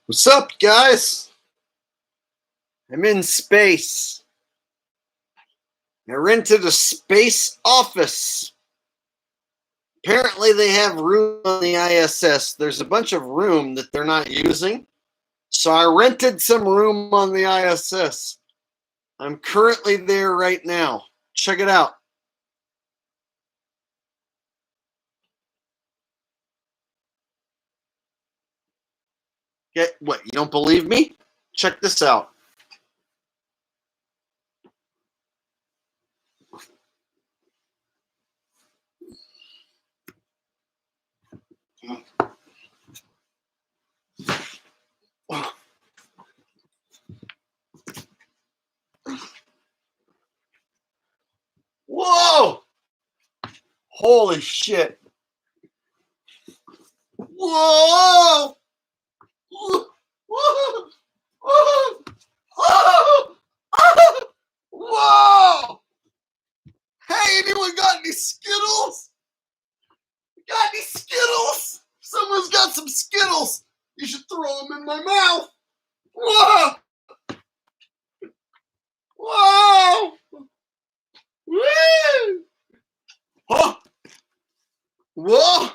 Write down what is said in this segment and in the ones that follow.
What's up, guys? I'm in space. I rented a space office. Apparently, they have room on the ISS. There's a bunch of room that they're not using. So I rented some room on the ISS. I'm currently there right now. Check it out. What, you don't believe me? Check this out. Whoa! Holy shit. Whoa! Whoa! Whoa! Whoa! Hey, anyone got any Skittles? Got any Skittles? Someone's got some Skittles. You should throw them in my mouth. Whoa! Whoa! Woo! Oh! Whoa!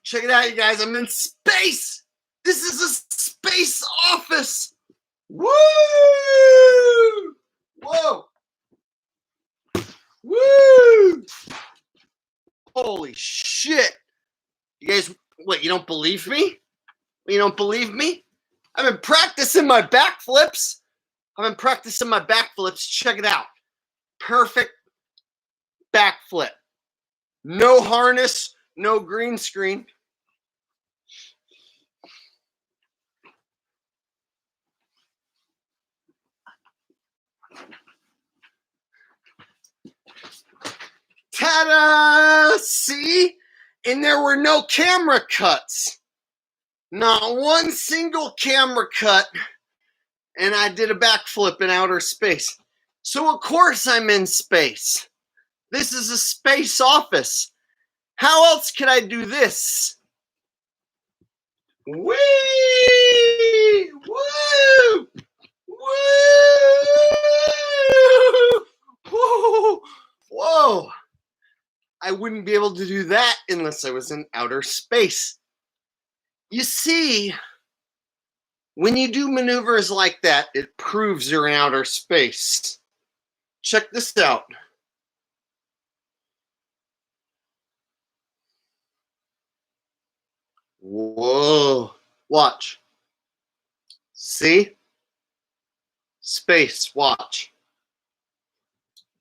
Check it out, you guys. I'm in space. This is a space office. Woo! Whoa! Woo! Holy shit. You guys, what, you don't believe me? You don't believe me? I've been practicing my backflips. Check it out. Perfect backflip. No harness, no green screen. Ta-da! See? And there were no camera cuts. Not one single camera cut. And I did a backflip in outer space. So of course I'm in space. This is a space office. How else could I do this? Whee! Woo! Woo! Whoa! Whoa! I wouldn't be able to do that unless I was in outer space. You see, when you do maneuvers like that, it proves you're in outer space. Check this out. Whoa. Watch. See? Space. Watch.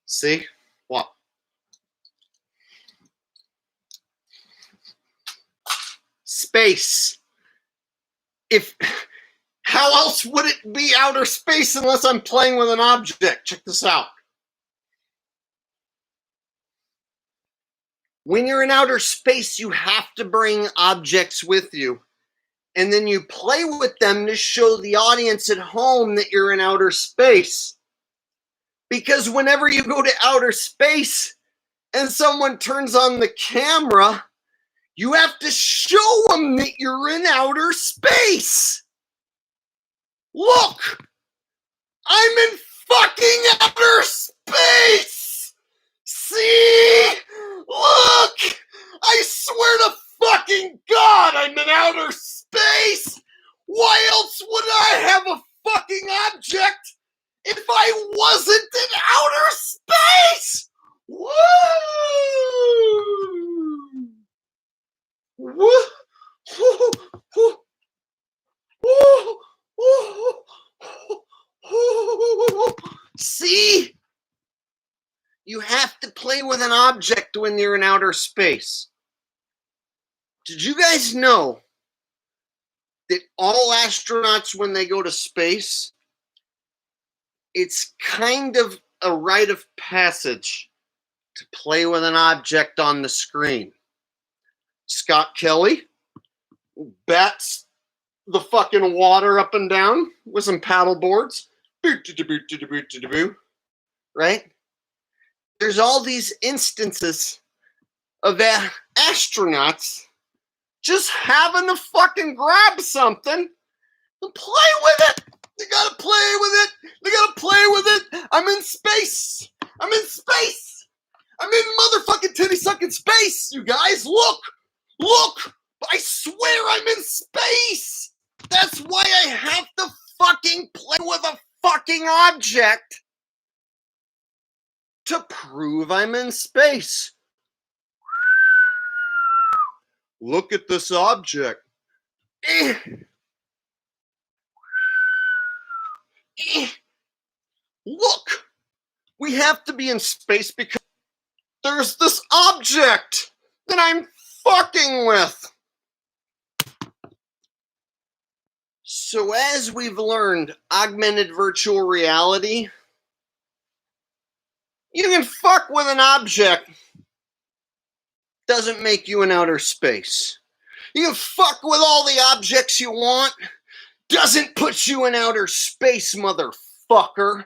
See? Watch. Space. How else would it be outer space unless I'm playing with an object? Check this out. When you're in outer space, you have to bring objects with you. And then you play with them to show the audience at home that you're in outer space. Because whenever you go to outer space and someone turns on the camera, you have to show them that you're in outer space. Look! I'm in fucking outer space! See? Look! I swear to fucking God, I'm in outer space! Why else would I have a fucking object if I wasn't in outer space? Woo! Woo! Woo! Woo! Woo! See? You have to play with an object when you're in outer space. Did you guys know that all astronauts, when they go to space, it's kind of a rite of passage to play with an object on the screen? Scott Kelly bats the fucking water up and down with some paddle boards. Right? There's all these instances of astronauts just having to fucking grab something and play with it. You gotta play with it. You gotta play with it. I'm in space. I'm in space. I'm in motherfucking titty sucking space, you guys. Look. Look. I swear I'm in space. That's why I have to fucking play with a fucking object to prove I'm in space. Look at this object. Look, we have to be in space because there's this object that I'm fucking with. So as we've learned, augmented virtual reality, you can fuck with an object, doesn't make you in outer space. You can fuck with all the objects you want, doesn't put you in outer space, motherfucker.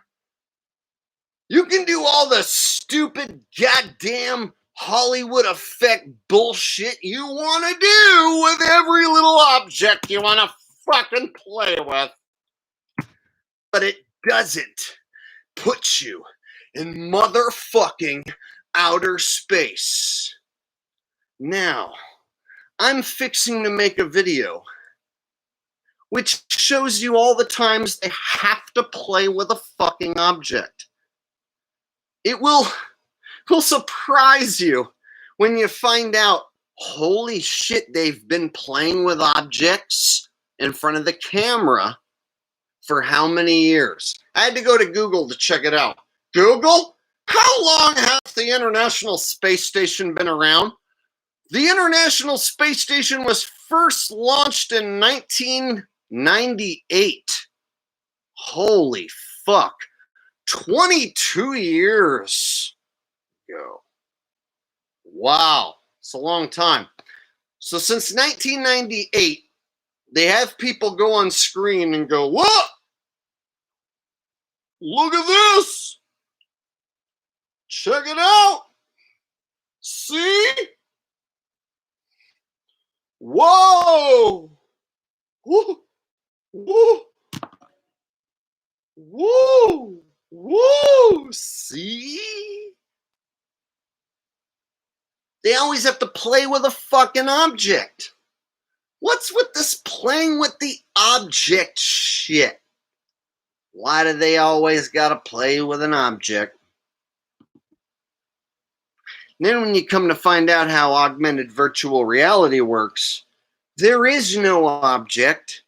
You can do all the stupid goddamn Hollywood effect bullshit you want to do with every little object you want to fucking play with. But it doesn't put you in motherfucking outer space. Now, I'm fixing to make a video which shows you all the times they have to play with a fucking object. It will surprise you when you find out, holy shit, they've been playing with objects in front of the camera for how many years? I had to go to Google to check it out. Google, how long has the International Space Station been around? The International Space Station was first launched in 1998. Holy fuck. 22 years ago. Wow. It's a long time. So since 1998, they have people go on screen and go, look! Look at this! Check it out! See? Whoa! Woo! Woo! Woo! Woo! See? They always have to play with a fucking object. What's with this playing with the object shit? Why do they always gotta play with an object? And then when you come to find out how augmented virtual reality works, there is no object.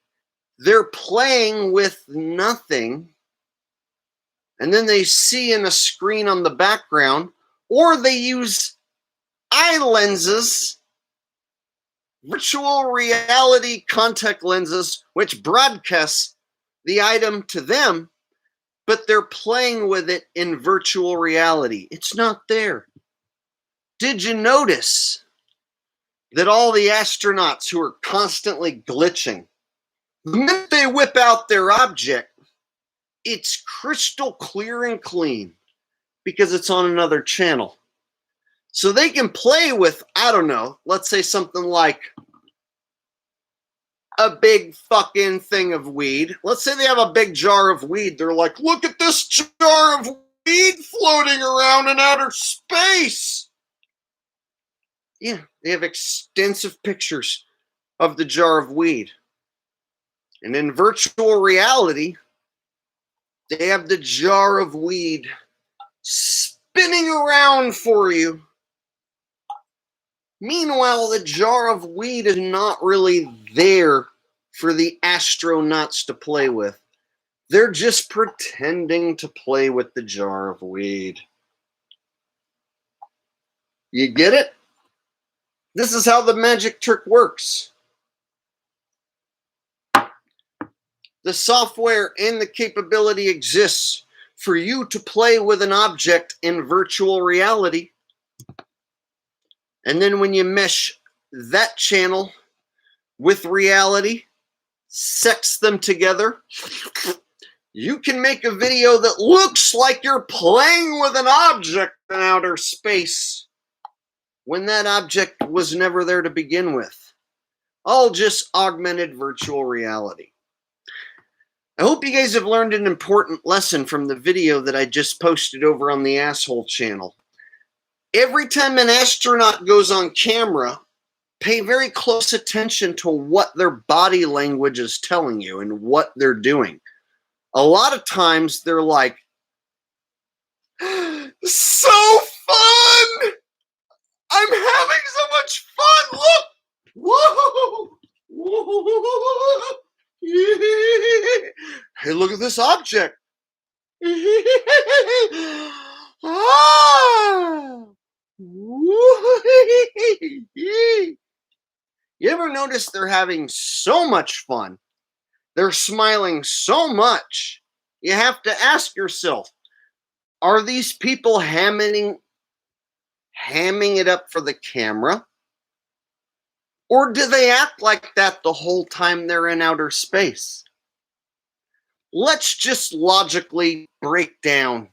They're playing with nothing. And then they see in a screen on the background, or they use eye lenses, virtual reality contact lenses, which broadcasts the item to them, but they're playing with it in virtual reality. It's not there. Did you notice that all the astronauts who are constantly glitching, the minute they whip out their object, it's crystal clear and clean because it's on another channel. So they can play with, I don't know, let's say something like a big fucking thing of weed. Let's say they have a big jar of weed. They're like, look at this jar of weed floating around in outer space. Yeah, they have extensive pictures of the jar of weed. And in virtual reality, they have the jar of weed spinning around for you. Meanwhile, the jar of weed is not really there for the astronauts to play with. They're just pretending to play with the jar of weed. You get it? This is how the magic trick works. The software and the capability exists for you to play with an object in virtual reality. And then when you mesh that channel with reality, sex them together, you can make a video that looks like you're playing with an object in outer space when that object was never there to begin with. all just augmented virtual reality. I hope you guys have learned an important lesson from the video that I just posted over on the Asshole channel. Every time an astronaut goes on camera, pay very close attention to what their body language is telling you and what they're doing. A lot of times they're like, so fun! I'm having so much fun! Look! Whoa! Whoa! Hey, look at this object. Ah! You ever notice they're having so much fun? They're smiling so much. You have to ask yourself, are these people hamming it up for the camera? Or do they act like that the whole time they're in outer space? Let's just logically break down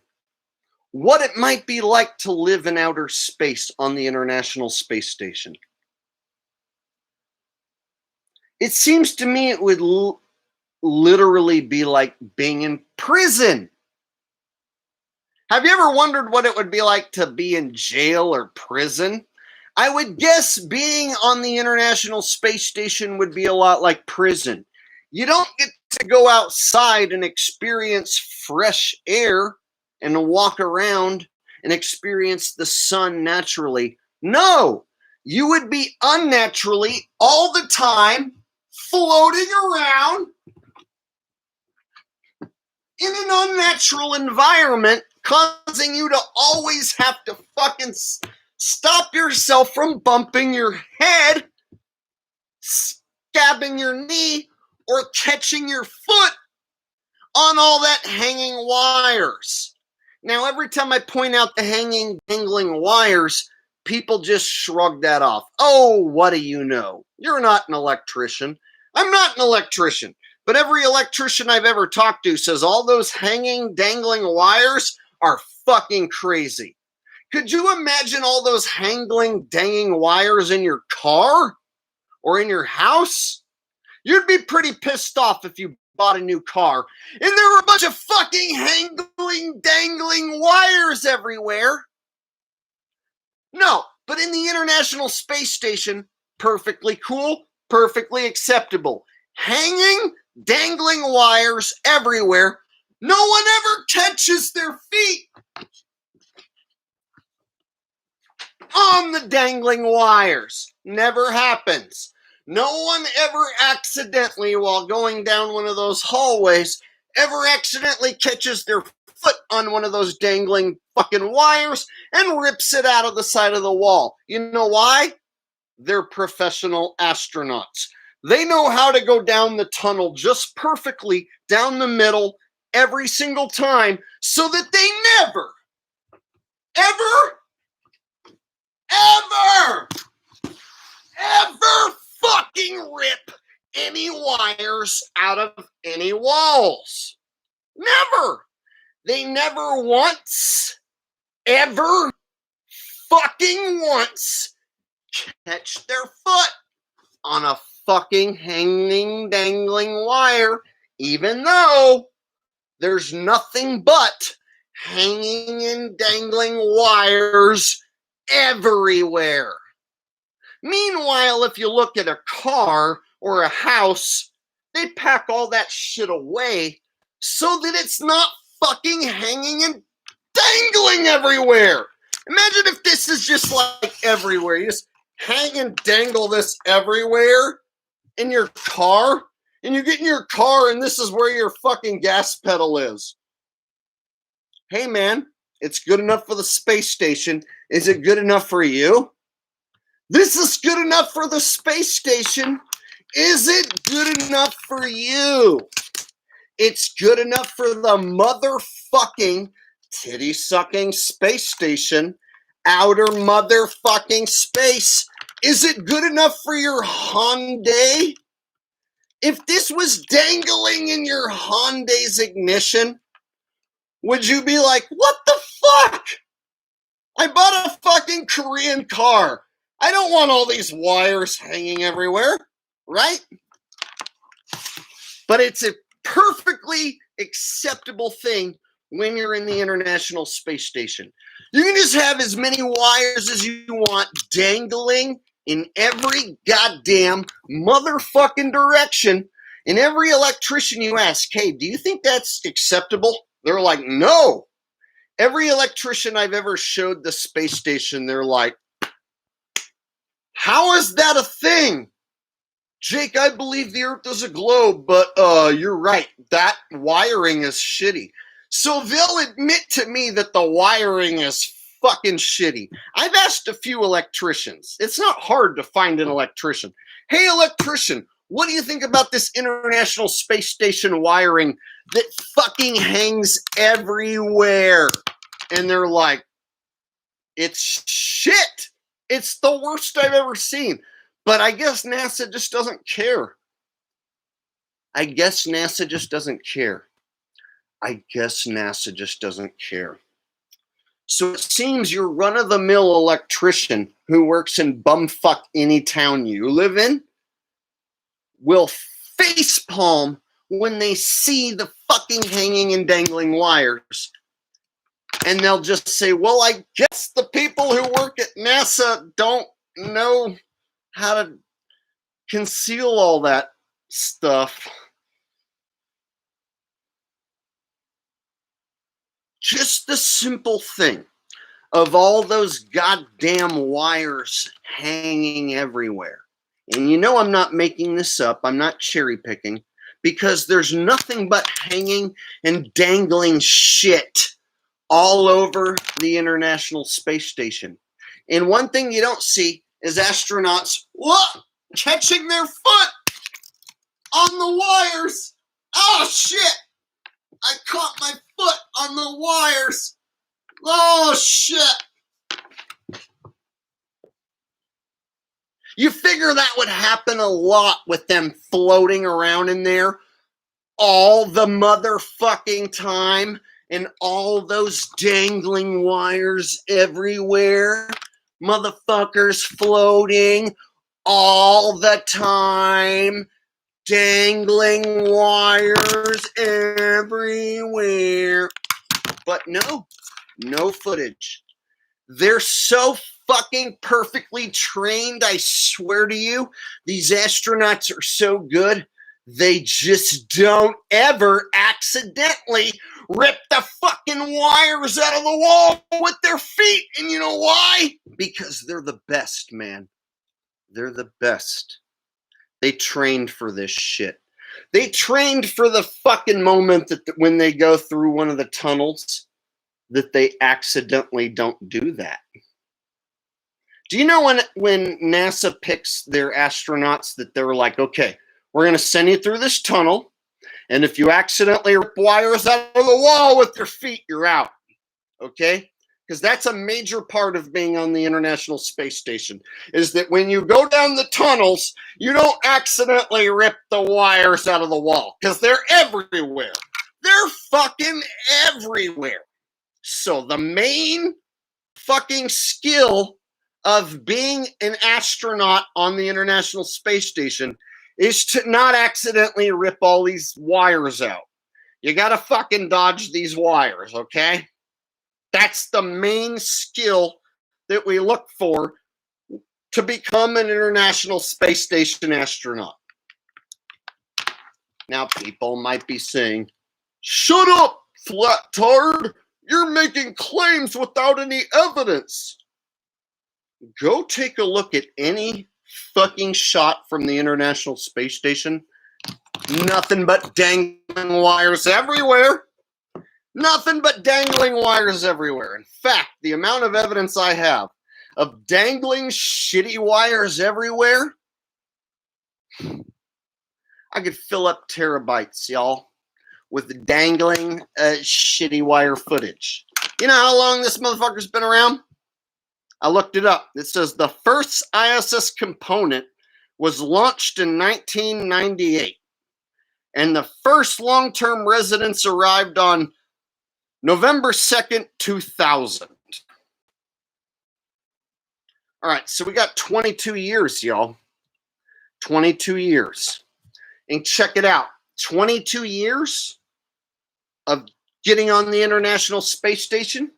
what it might be like to live in outer space on the International Space Station. It seems to me it would literally be like being in prison. Have you ever wondered what it would be like to be in jail or prison? I would guess being on the International Space Station would be a lot like prison. You don't get to go outside and experience fresh air and walk around and experience the sun naturally. No, you would be unnaturally all the time floating around in an unnatural environment, causing you to always have to fucking stop yourself from bumping your head, stabbing your knee, or catching your foot on all that hanging wires. Now, every time I point out the dangling wires, people just shrug that off. Oh, what do you know? You're not an electrician. I'm not an electrician. But every electrician I've ever talked to says all those dangling wires are fucking crazy. Could you imagine all those dangling wires in your car or in your house? You'd be pretty pissed off if you bought a new car and there were a bunch of fucking dangling wires everywhere. No, but in the International Space Station, perfectly cool, perfectly acceptable. Dangling wires everywhere. No one ever catches their feet on the dangling wires. Never happens. No one ever accidentally, while going down one of those hallways, ever accidentally catches their foot on one of those dangling fucking wires and rips it out of the side of the wall. You know why? They're professional astronauts. They know how to go down the tunnel just perfectly down the middle every single time so that they never, ever fucking rip any wires out of any walls. Never. They never once, ever fucking once catch their foot on a fucking dangling wire, even though there's nothing but hanging and dangling wires everywhere. Meanwhile, if you look at a car or a house, they pack all that shit away so that it's not fucking hanging and dangling everywhere. Imagine if this is just like everywhere. You just hang and dangle this everywhere in your car, and you get in your car and this is where your fucking gas pedal is. Hey man, it's good enough for the space station. Is it good enough for you? This is good enough for the space station. Is it good enough for you? It's good enough for the motherfucking titty-sucking space station. Outer motherfucking space. Is it good enough for your Hyundai? If this was dangling in your Hyundai's ignition, would you be like, what the fuck? I bought a fucking Korean car. I don't want all these wires hanging everywhere. right? But it's a perfectly acceptable thing when you're in the International Space Station. You can just have as many wires as you want dangling in every goddamn motherfucking direction. And every electrician you ask, hey, do you think that's acceptable? They're like, no. Every electrician I've ever showed the space station, they're like, how is that a thing? Jake, I believe the Earth is a globe, but you're right. That wiring is shitty. So they'll admit to me that the wiring is fucking shitty. I've asked a few electricians. It's not hard to find an electrician. Hey, electrician, what do you think about this International Space Station wiring that fucking hangs everywhere? And they're like, it's shit. It's the worst I've ever seen. But I guess NASA just doesn't care. I guess NASA just doesn't care. So it seems your run-of-the-mill electrician who works in bumfuck any town you live in will facepalm when they see the fucking hanging and dangling wires. And they'll just say, well, I guess the people who work at NASA don't know how to conceal all that stuff. Just the simple thing of all those goddamn wires hanging everywhere. And you know I'm not making this up. I'm not cherry picking, because there's nothing but hanging and dangling shit all over the International Space Station. And one thing you don't see is astronauts catching their foot on the wires. Oh shit! I caught my foot on the wires. Oh shit! You figure that would happen a lot with them floating around in there all the motherfucking time, and all those dangling wires everywhere. Motherfuckers floating all the time. Dangling wires everywhere. But no footage. They're so fucking perfectly trained, I swear to you. These astronauts are so good, they just don't ever accidentally rip the fucking wires out of the wall with their feet. And you know why? Because they're the best, man. They're the best. They trained for this shit. They trained for the fucking moment that when they go through one of the tunnels, that they accidentally don't do that. Do you know when NASA picks their astronauts that they're like, okay, we're going to send you through this tunnel, and if you accidentally rip wires out of the wall with your feet, you're out. Okay? Because that's a major part of being on the International Space Station, is that when you go down the tunnels, you don't accidentally rip the wires out of the wall, because they're everywhere. They're fucking everywhere. So the main fucking skill of being an astronaut on the International Space Station is to not accidentally rip all these wires out. You gotta fucking dodge these wires, okay? That's the main skill that we look for to become an International Space Station astronaut. Now, people might be saying, shut up, flat tard! You're making claims without any evidence. Go take a look at any fucking shot from the International Space Station. Nothing but dangling wires everywhere. Nothing but dangling wires everywhere. In fact, the amount of evidence I have of dangling shitty wires everywhere, I could fill up terabytes, y'all, with dangling shitty wire footage. You know how long this motherfucker's been around? I looked it up. It says the first ISS component was launched in 1998, and the first long-term residents arrived on November 2nd, 2000. All right, so we got 22 years, y'all. 22 years. And check it out. 22 years of getting on the International Space Station.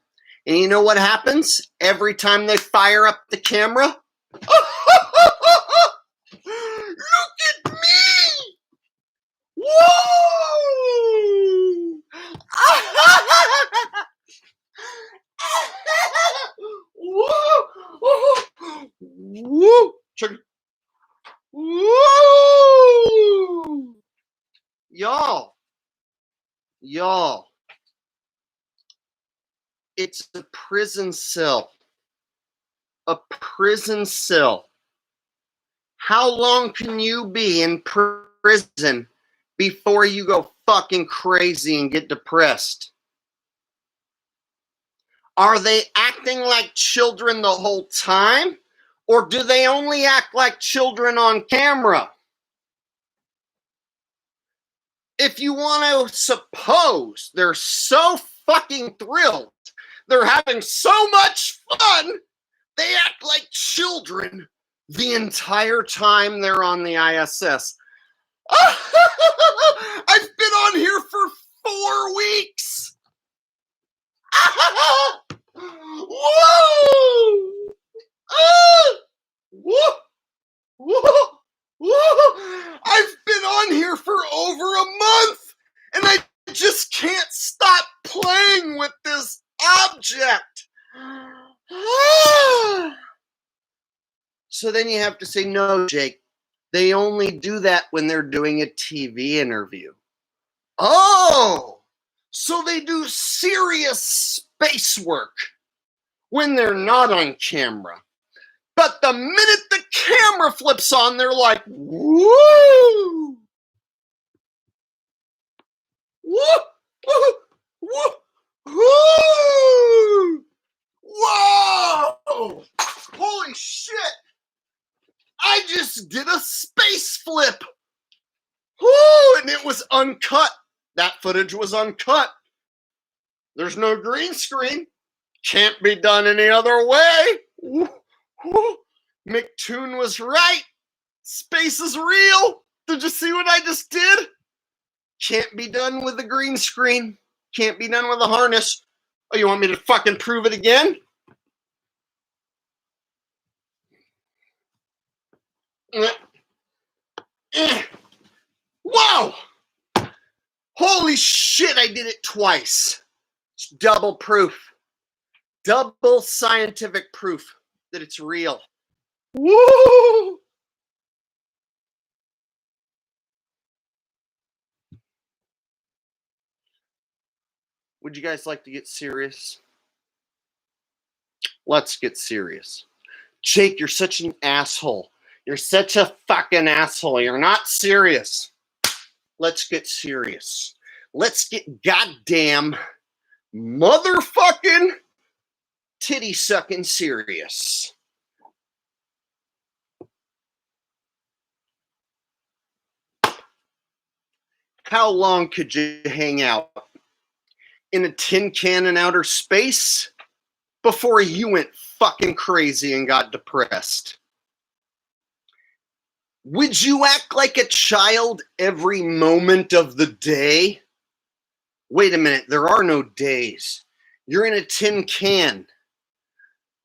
And you know what happens every time they fire up the camera? Look at me! Whoa! Whoa! Whoa! Check it. Woo! Y'all, it's a prison cell. A prison cell. How long can you be in prison before you go fucking crazy and get depressed? Are they acting like children the whole time? Or do they only act like children on camera? If you want to suppose they're so fucking thrilled, they're having so much fun, they act like children the entire time they're on the ISS. I've been on here for 4 weeks. Whoa! Whoa! Whoa! Whoa! I've been on here for over a month, and I just can't stop playing with this object. So then you have to say, no, Jake, they only do that when they're doing a TV interview. Oh, so they do serious space work when they're not on camera. But the minute the camera flips on, they're like, woo! Woo! Woo! Woo! Woo! Whoa! Holy shit! I just did a space flip! Woo! And it was uncut. That footage was uncut. There's no green screen. Can't be done any other way. Woo! Woo. McToon was right. Space is real. Did you see what I just did? Can't be done with the green screen. Can't be done with a harness. Oh, you want me to fucking prove it again? Whoa! Holy shit, I did it twice. It's double proof. Double scientific proof that it's real. Woo! Would you guys like to get serious? Let's get serious. Jake, you're such an asshole. You're such a fucking asshole. You're not serious. Let's get serious. Let's get goddamn motherfucking titty sucking serious. How long could you hang out in a tin can in outer space before you went fucking crazy and got depressed? Would you act like a child every moment of the day? Wait a minute, there are no days. You're in a tin can.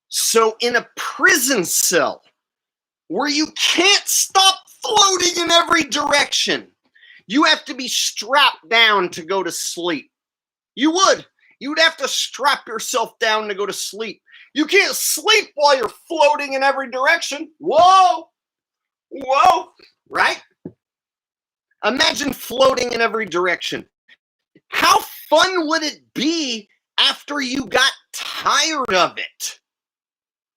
So in a prison cell where you can't stop floating in every direction, you have to be strapped down to go to sleep. You would. You'd have to strap yourself down to go to sleep. You can't sleep while you're floating in every direction. Whoa! Whoa! Right? Imagine floating in every direction. How fun would it be after you got tired of it?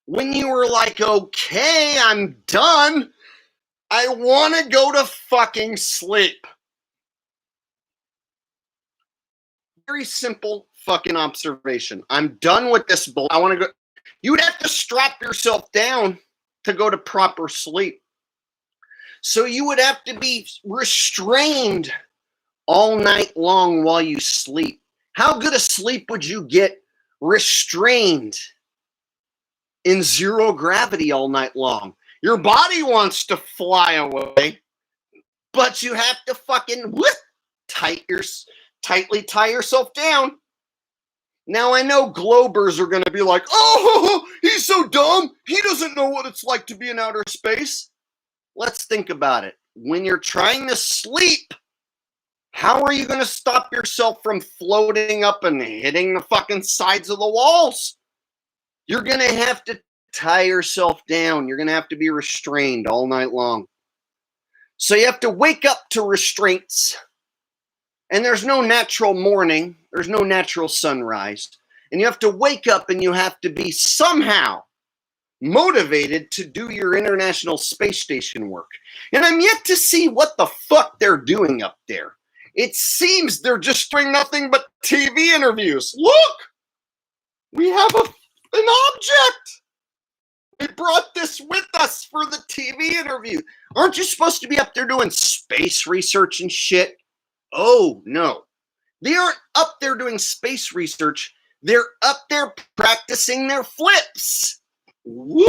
When you were like, okay, I'm done. I want to go to fucking sleep. Very simple fucking observation. I'm done with this bull. I want to go. You'd have to strap yourself down to go to proper sleep. So you would have to be restrained all night long while you sleep. How good a sleep would you get restrained in zero gravity all night long? Your body wants to fly away, but you have to fucking tightly tie yourself down. Now, I know Globers are going to be like, oh, he's so dumb. He doesn't know what it's like to be in outer space. Let's think about it. When you're trying to sleep, how are you going to stop yourself from floating up and hitting the fucking sides of the walls? You're going to have to tie yourself down. You're going to have to be restrained all night long. So you have to wake up to restraints. And there's no natural morning. There's no natural sunrise. And you have to wake up and you have to be somehow motivated to do your International Space Station work. And I'm yet to see what the fuck they're doing up there. It seems they're just doing nothing but TV interviews. Look! We have an object! We brought this with us for the TV interview. Aren't you supposed to be up there doing space research and shit? Oh, no. They aren't up there doing space research. They're up there practicing their flips. Woo!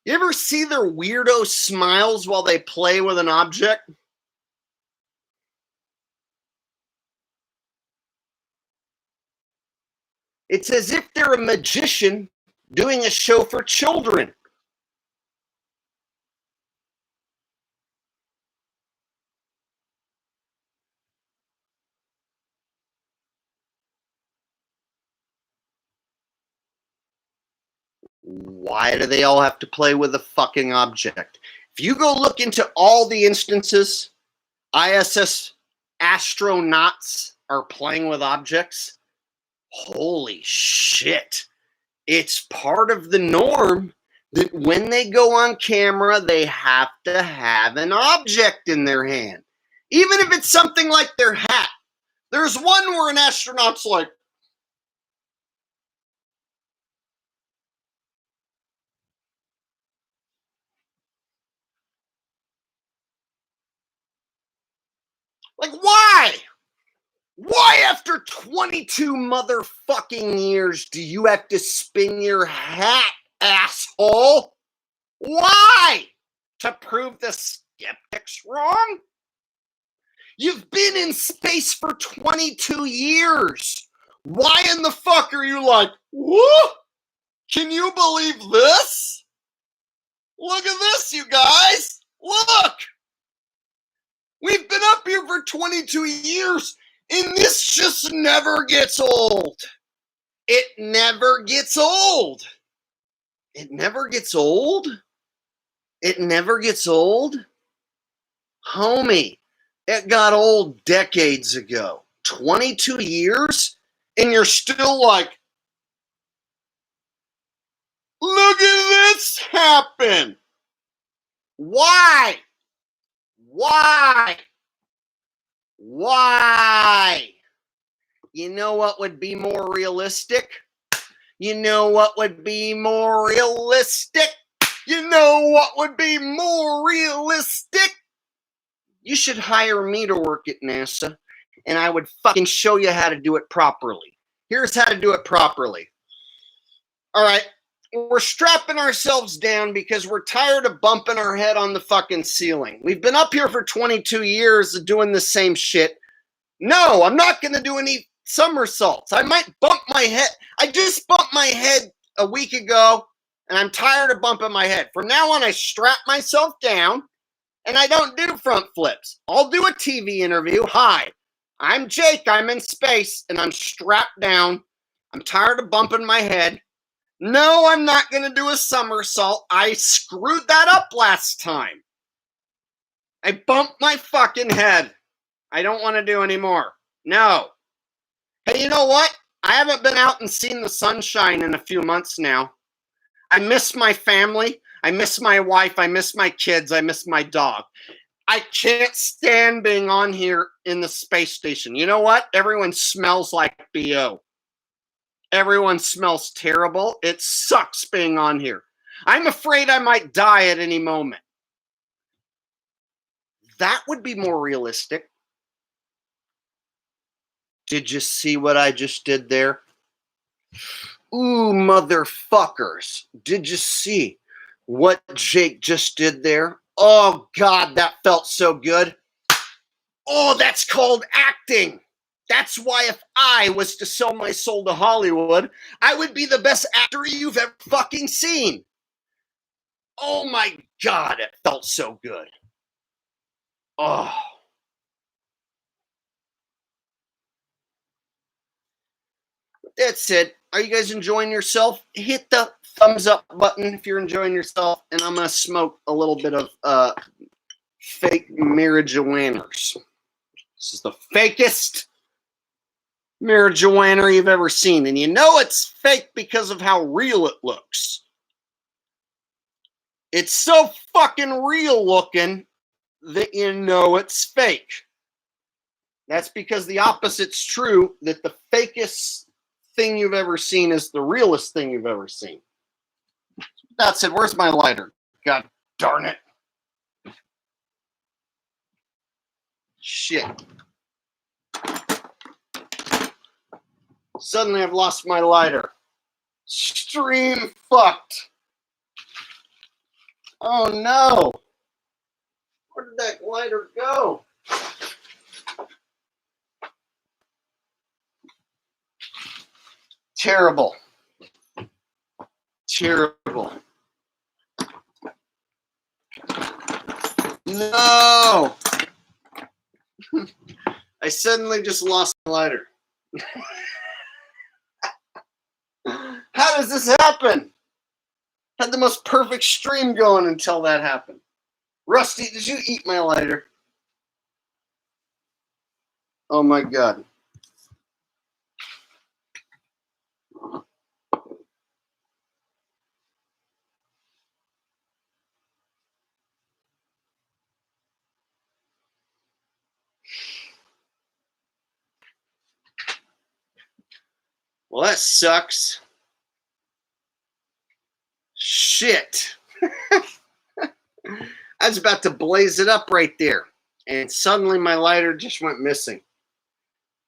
You ever see their weirdo smiles while they play with an object? It's as if they're a magician doing a show for children. Why do they all have to play with a fucking object? If you go look into all the instances ISS astronauts are playing with objects, holy shit. It's part of the norm that when they go on camera, they have to have an object in their hand. Even if it's something like their hat. There's one where an astronaut's like, why? Why after 22 motherfucking years do you have to spin your hat, asshole? Why? To prove the skeptics wrong? You've been in space for 22 years. Why in the fuck are you like, whoa? Can you believe this? Look at this, you guys. Look. We've been up here for 22 years, and this just never gets old. It never gets old. It never gets old? It never gets old? Homie, it got old decades ago. 22 years? And you're still like, look at this happen. Why? Why? Why? You know what would be more realistic? You know what would be more realistic? You know what would be more realistic? You should hire me to work at NASA, and I would fucking show you how to do it properly. Here's how to do it properly. All right, we're strapping ourselves down because we're tired of bumping our head on the fucking ceiling. We've been up here for 22 years doing the same shit. No, I'm not going to do any somersaults. I might bump my head. I just bumped my head a week ago, and I'm tired of bumping my head. From now on, I strap myself down, and I don't do front flips. I'll do a TV interview. Hi, I'm Jake. I'm in space, and I'm strapped down. I'm tired of bumping my head. No, I'm not going to do a somersault. I screwed that up last time. I bumped my fucking head. I don't want to do anymore. No. Hey, you know what? I haven't been out and seen the sunshine in a few months now. I miss my family. I miss my wife. I miss my kids. I miss my dog. I can't stand being on here in the space station. You know what? Everyone smells like BO. Everyone smells terrible. It sucks being on here. I'm afraid I might die at any moment. That would be more realistic. Did you see what I just did there? Ooh, motherfuckers. Did you see what Jake just did there? Oh, God, that felt so good. Oh, that's called acting. That's why if I was to sell my soul to Hollywood, I would be the best actor you've ever fucking seen. Oh, my God, it felt so good. Oh. That's it. Are you guys enjoying yourself? Hit the thumbs up button if you're enjoying yourself, and I'm going to smoke a little bit of fake marijuaners. This is the fakest marijuana you've ever seen, and you know it's fake because of how real it looks. It's so fucking real looking that you know it's fake. That's because the opposite's true, that the fakest thing you've ever seen is the realest thing you've ever seen. That's it. Where's my lighter? God darn it. Shit. Suddenly I've lost my lighter. Stream fucked. Oh no. Where did that lighter go? Terrible. Terrible. No. I suddenly just lost my lighter. How does this happen? Had the most perfect stream going until that happened. Rusty, did you eat my lighter? Oh my God. Well, that sucks. Shit. I was about to blaze it up right there, and suddenly my lighter just went missing.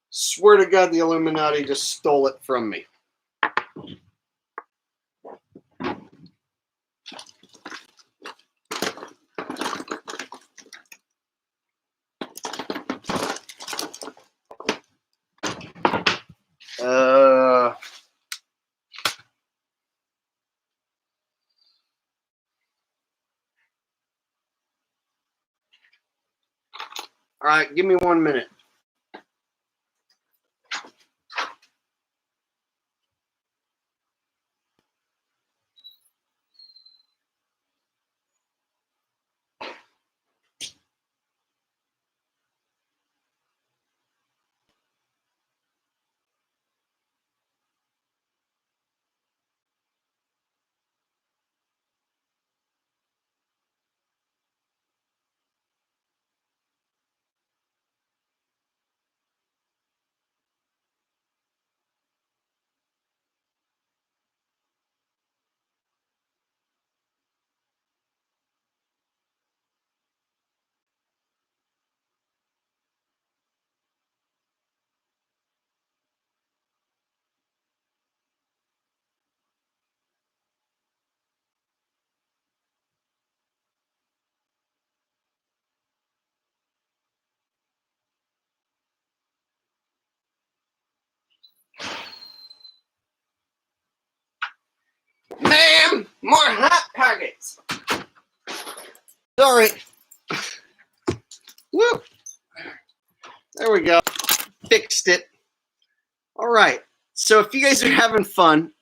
Swear to God, the Illuminati just stole it from me. All right, give me 1 minute. Ma'am, more hot pockets. Sorry. Woo. There we go. Fixed it. All right. So if you guys are having fun,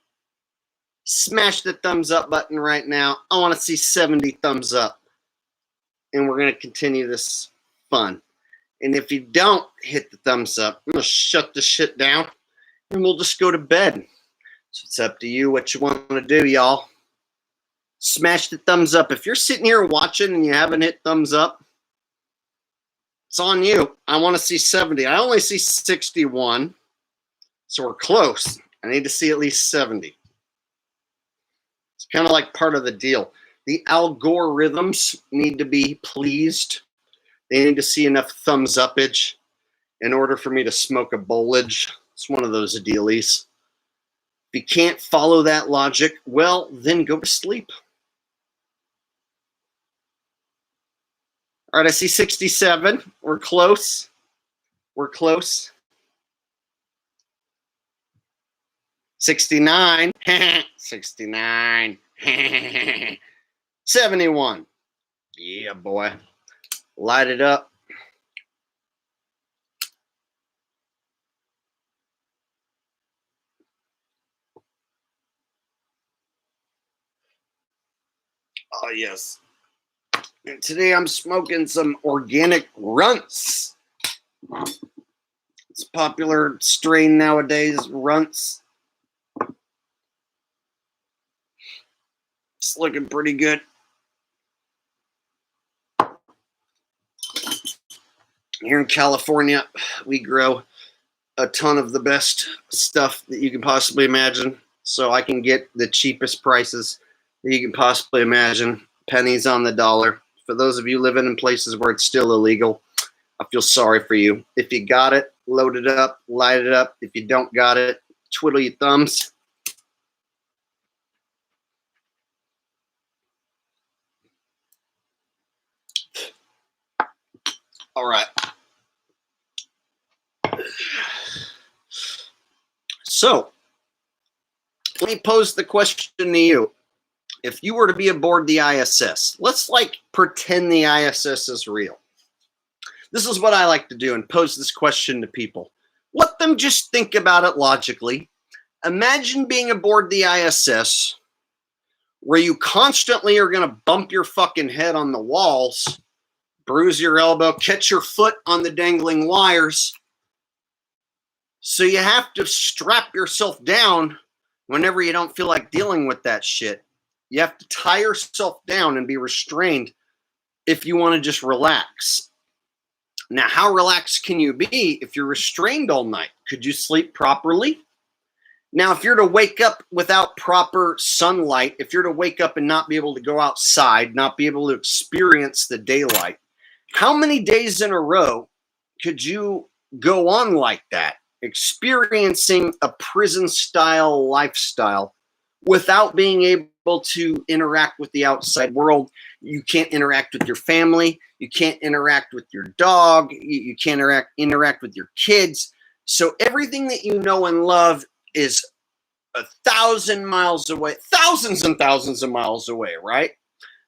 smash the thumbs up button right now. I want to see 70 thumbs up. And we're going to continue this fun. And if you don't hit the thumbs up, I'm going to shut the shit down and we'll just go to bed. So it's up to you what you want to do, y'all. Smash the thumbs up. If you're sitting here watching and you haven't hit thumbs up, it's on you. I want to see 70. I only see 61. So we're close. I need to see at least 70. It's kind of like part of the deal. The algorithms need to be pleased. They need to see enough thumbs upage. in order for me to smoke a bowlage. It's one of those dealies. If you can't follow that logic, well, then go to sleep. All right, I see 67. We're close. We're close. 69. 69. 71. Yeah, boy. Light it up. Oh, yes. And today I'm smoking some organic runts. It's a popular strain nowadays, runts. It's looking pretty good. Here in California, we grow a ton of the best stuff that you can possibly imagine. So I can get the cheapest prices that you can possibly imagine. Pennies on the dollar. For those of you living in places where it's still illegal, I feel sorry for you. If you got it, load it up, light it up. If you don't got it, twiddle your thumbs. All right. So, let me pose the question to you. If you were to be aboard the ISS, let's pretend the ISS is real. This is what I like to do and pose this question to people. Let them just think about it logically. Imagine being aboard the ISS where you constantly are going to bump your fucking head on the walls, bruise your elbow, catch your foot on the dangling wires. So you have to strap yourself down whenever you don't feel like dealing with that shit. You have to tie yourself down and be restrained if you want to just relax. Now, how relaxed can you be if you're restrained all night? Could you sleep properly? Now, if you're to wake up without proper sunlight, if you're to wake up and not be able to go outside, not be able to experience the daylight, how many days in a row could you go on like that, experiencing a prison-style lifestyle without being able to interact with the outside world? You can't interact with your family. You can't interact with your dog. You can't interact with your kids. So everything that you know and love is 1,000 miles away, thousands and thousands of miles away, right?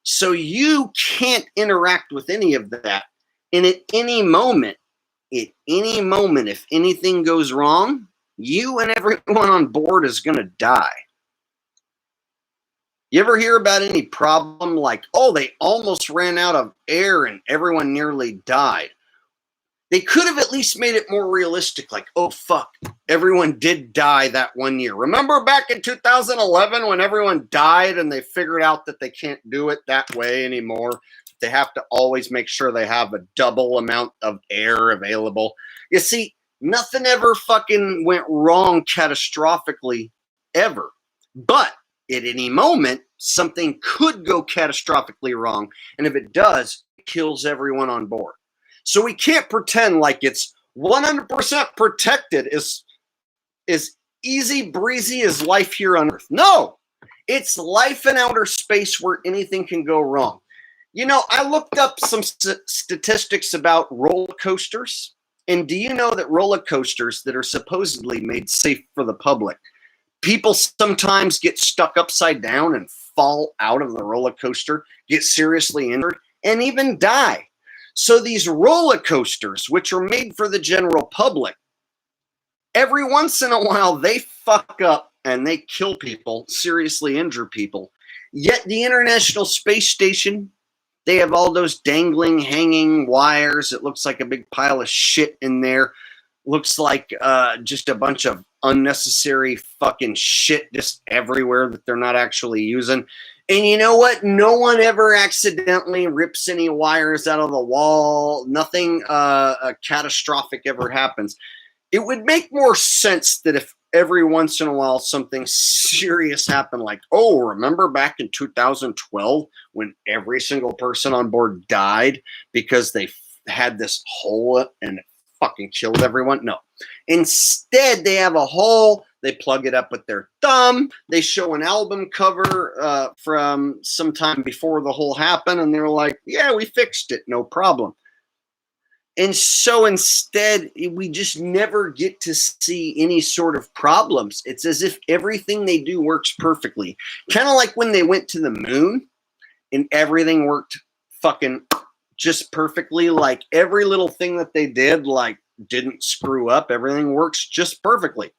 So you can't interact with any of that. And at any moment, if anything goes wrong, you and everyone on board is going to die. You ever hear about any problem like, oh, they almost ran out of air and everyone nearly died? They could have at least made it more realistic, like, oh, fuck, everyone did die that one year. Remember back in 2011 when everyone died and they figured out that they can't do it that way anymore? They have to always make sure they have a double amount of air available. You see, nothing ever fucking went wrong catastrophically ever. But at any moment, something could go catastrophically wrong. And if it does, it kills everyone on board. So we can't pretend like it's 100% protected as easy breezy as life here on Earth. No, it's life in outer space where anything can go wrong. You know, I looked up some statistics about roller coasters. And do you know that roller coasters that are supposedly made safe for the public, people sometimes get stuck upside down and fall out of the roller coaster, get seriously injured, and even die. So these roller coasters, which are made for the general public, every once in a while they fuck up and they kill people, seriously injure people. Yet the International Space Station, they have all those dangling, hanging wires. It looks like a big pile of shit in there. Looks like just a bunch of unnecessary fucking shit just everywhere that they're not actually using. And you know what? No one ever accidentally rips any wires out of the wall. Nothing catastrophic ever happens. It would make more sense that if every once in a while something serious happened, like, oh, remember back in 2012 when every single person on board died because they had this hole and it fucking killed everyone. No. Instead, they have a hole. They plug it up with their thumb. They show an album cover from some time before the hole happened, and they're like, yeah, we fixed it. No problem. And so instead, we just never get to see any sort of problems. It's as if everything they do works perfectly. Kind of like when they went to the moon and everything worked fucking just perfectly. Like every little thing that they did, like, didn't screw up. Everything works just perfectly.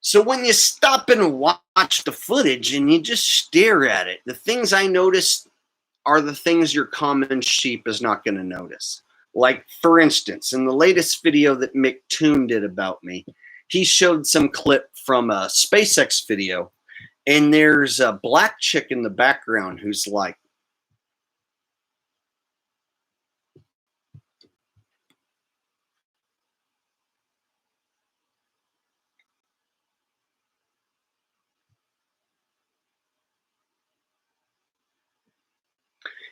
So when you stop and watch the footage and you just stare at it, the things I notice are the things your common sheep is not going to notice. Like, for instance, in the latest video that Mick Toon did about me, he showed some clip from a SpaceX video, and there's a black chick in the background who's like,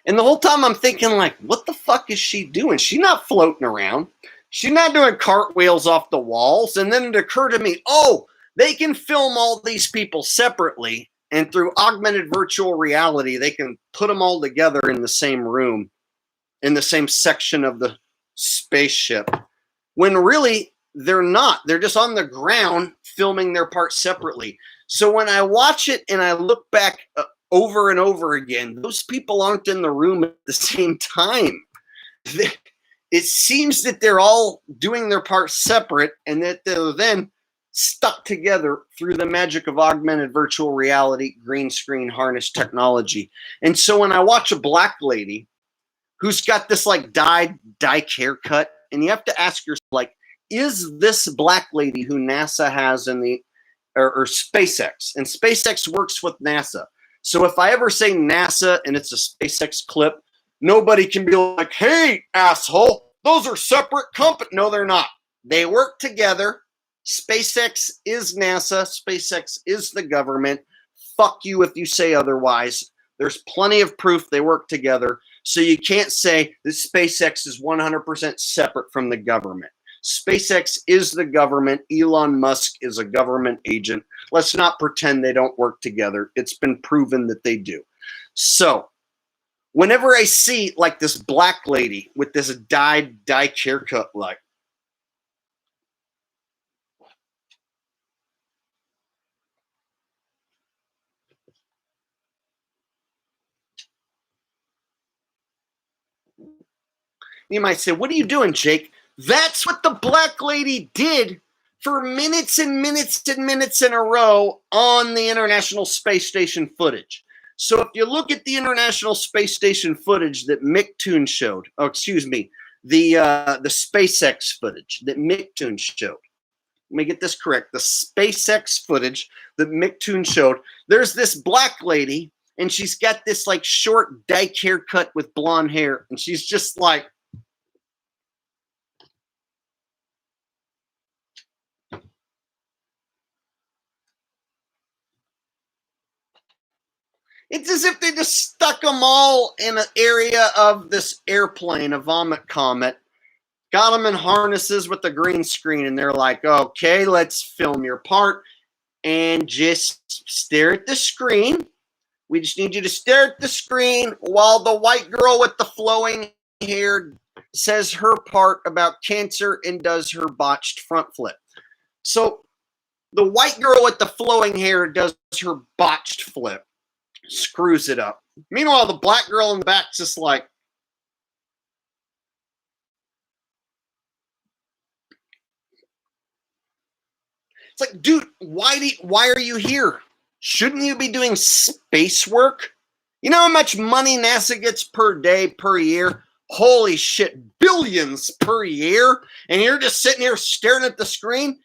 and the whole time I'm thinking, like, what the fuck is she doing? She's not floating around. She's not doing cartwheels off the walls. And then it occurred to me, oh, they can film all these people separately, and through augmented virtual reality, they can put them all together in the same room, in the same section of the spaceship, when really they're not. They're just on the ground filming their parts separately. So when I watch it and I look back over and over again, those people aren't in the room at the same time. It seems that they're all doing their parts separate, and that they're then stuck together through the magic of augmented virtual reality, green screen harness technology. And so when I watch a black lady who's got this like dyed haircut, and you have to ask yourself, like, is this black lady who NASA has in the or SpaceX? And SpaceX works with NASA. So if I ever say NASA and it's a SpaceX clip, nobody can be like, hey, asshole, those are separate companies. No, they're not. They work together. SpaceX is NASA. SpaceX is the government. Fuck you if you say otherwise. There's plenty of proof they work together. So you can't say that SpaceX is 100% separate from the government. SpaceX is the government. Elon Musk is a government agent. Let's not pretend they don't work together. It's been proven that they do. So whenever I see like this black lady with this dyed haircut, like, you might say, what are you doing, Jake? That's what the black lady did for minutes and minutes and minutes in a row on the International Space Station footage. So if you look at the International Space Station footage that Mick Toon showed, oh, excuse me, the SpaceX footage that Mick Toon showed. Let me get this correct. The SpaceX footage that Mick Toon showed, there's this black lady, and she's got this like short dyke haircut with blonde hair, and she's just like, it's as if they just stuck them all in an area of this airplane, a vomit comet, got them in harnesses with the green screen, and they're like, okay, let's film your part and just stare at the screen. We just need you to stare at the screen while the white girl with the flowing hair says her part about cancer and does her botched front flip. So the white girl with the flowing hair does her botched flip, screws it up. Meanwhile, the black girl in the back's just like, it's like, dude, why are you here? Shouldn't you be doing space work? You know how much money NASA gets per day, per year? Holy shit, billions per year. And you're just sitting here staring at the screen?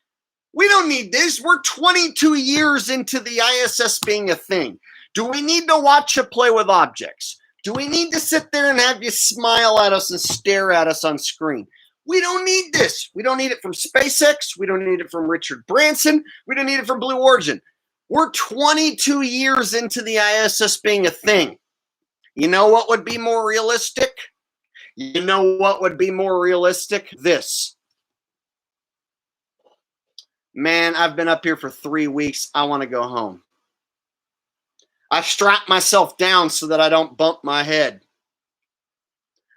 We don't need this. We're 22 years into the ISS being a thing. Do we need to watch you play with objects? Do we need to sit there and have you smile at us and stare at us on screen? We don't need this. We don't need it from SpaceX. We don't need it from Richard Branson. We don't need it from Blue Origin. We're 22 years into the ISS being a thing. You know what would be more realistic? You know what would be more realistic? This. Man, I've been up here for 3 weeks. I want to go home. I strap myself down so that I don't bump my head.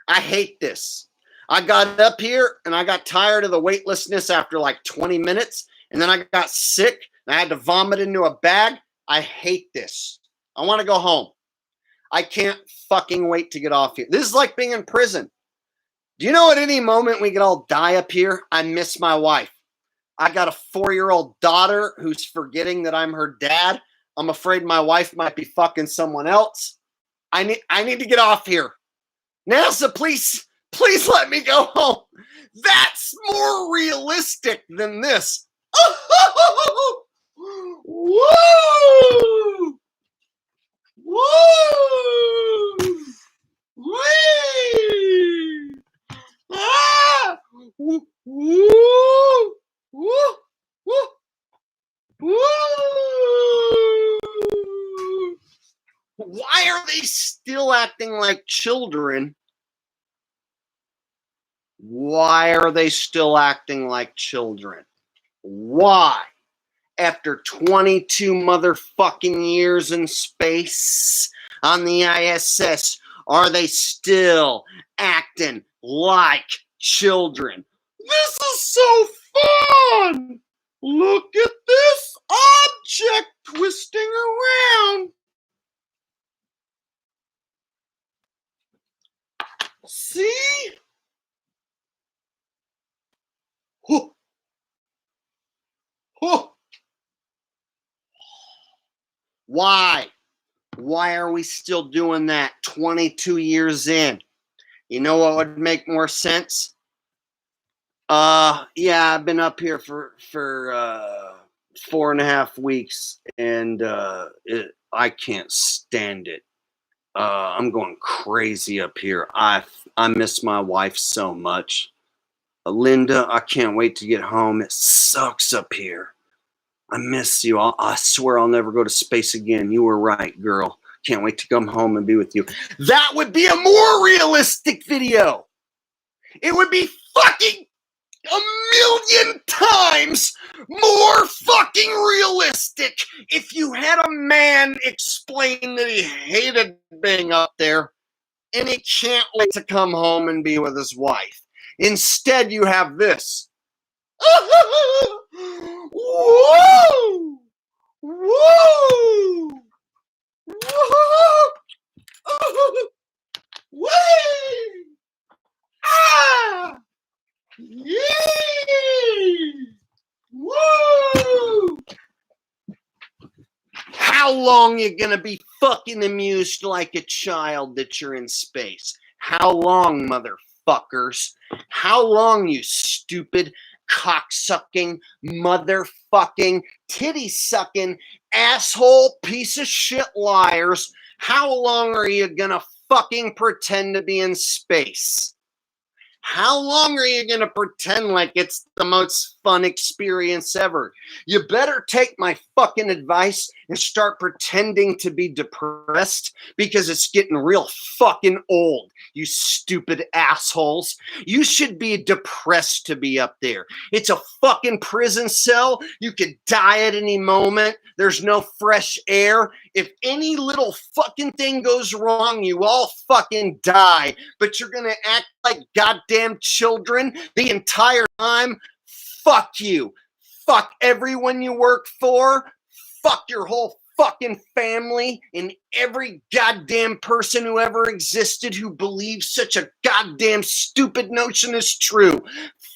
I hate this. I got up here and I got tired of the weightlessness after like 20 minutes. And then I got sick and I had to vomit into a bag. I hate this. I want to go home. I can't fucking wait to get off here. This is like being in prison. Do you know at any moment we could all die up here? I miss my wife. I got a 4-year-old daughter who's forgetting that I'm her dad. I'm afraid my wife might be fucking someone else. I need to get off here. NASA, please let me go home. That's more realistic than this. Woo! Woo! Wee! Ah! Woo! Woo! Woo! Woo! Woo! Why are they still acting like children? Why are they still acting like children? Why? After 22 motherfucking years in space on the ISS, are they still acting like children? This is so fun! Look at this object twisting around. See? Huh. Huh. Why? Why are we still doing that 22 years in? You know what would make more sense? Yeah, I've been up here for 4.5 weeks, and I can't stand it. I'm going crazy up here. I miss my wife so much. Linda, I can't wait to get home. It sucks up here. I miss you. I swear I'll never go to space again. You were right, girl. Can't wait to come home and be with you. That would be a more realistic video. It would be fucking 1,000,000 times more fucking realistic if you had a man explain that he hated being up there and he can't wait to come home and be with his wife. Instead, you have this. Woo! Woo! Woo! Wee! Ah! Yee! Woo! How long you gonna be fucking amused like a child that you're in space? How long, motherfuckers? How long, you stupid, cocksucking, motherfucking, titty-sucking, asshole, piece of shit liars? How long are you gonna fucking pretend to be in space? How long are you going to pretend like it's the most fun experience ever? You better take my fucking advice and start pretending to be depressed, because it's getting real fucking old, you stupid assholes. You should be depressed to be up there. It's a fucking prison cell. You could die at any moment. There's no fresh air. If any little fucking thing goes wrong, you all fucking die. But you're going to act like goddamn children the entire time? Fuck you. Fuck everyone you work for. Fuck your whole fucking family and every goddamn person who ever existed who believes such a goddamn stupid notion is true.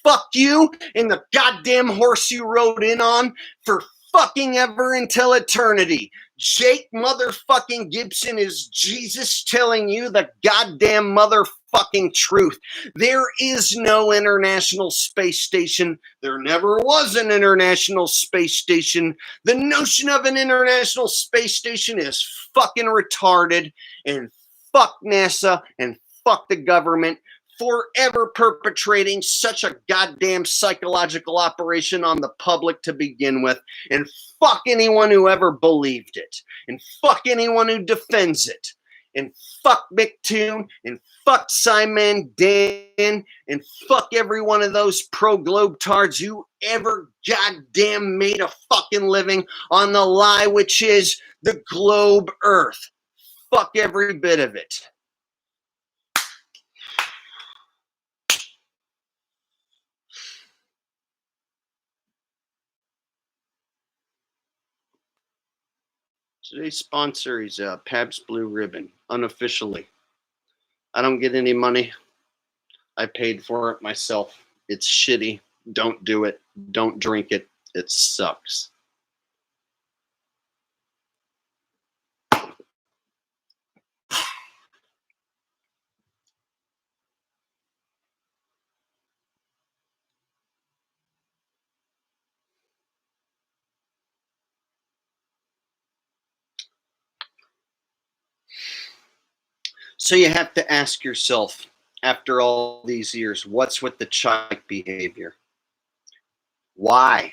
Fuck you and the goddamn horse you rode in on for fucking ever until eternity. Jake motherfucking Gibson is Jesus telling you the goddamn motherfucking truth. There is no International Space Station. There never was an International Space Station. The notion of an International Space Station is fucking retarded, and fuck NASA and fuck the government forever perpetrating such a goddamn psychological operation on the public to begin with, and fuck anyone who ever believed it, and fuck anyone who defends it. and fuck McToon, and fuck Simon Dan, and fuck every one of those pro GlobeTards who ever goddamn made a fucking living on the lie, which is the globe Earth. Fuck every bit of it. Today's sponsor is Pabst Blue Ribbon, unofficially. I don't get any money. I paid for it myself. It's shitty. Don't do it. Don't drink it. It sucks. So you have to ask yourself, after all these years, what's with the child behavior? Why?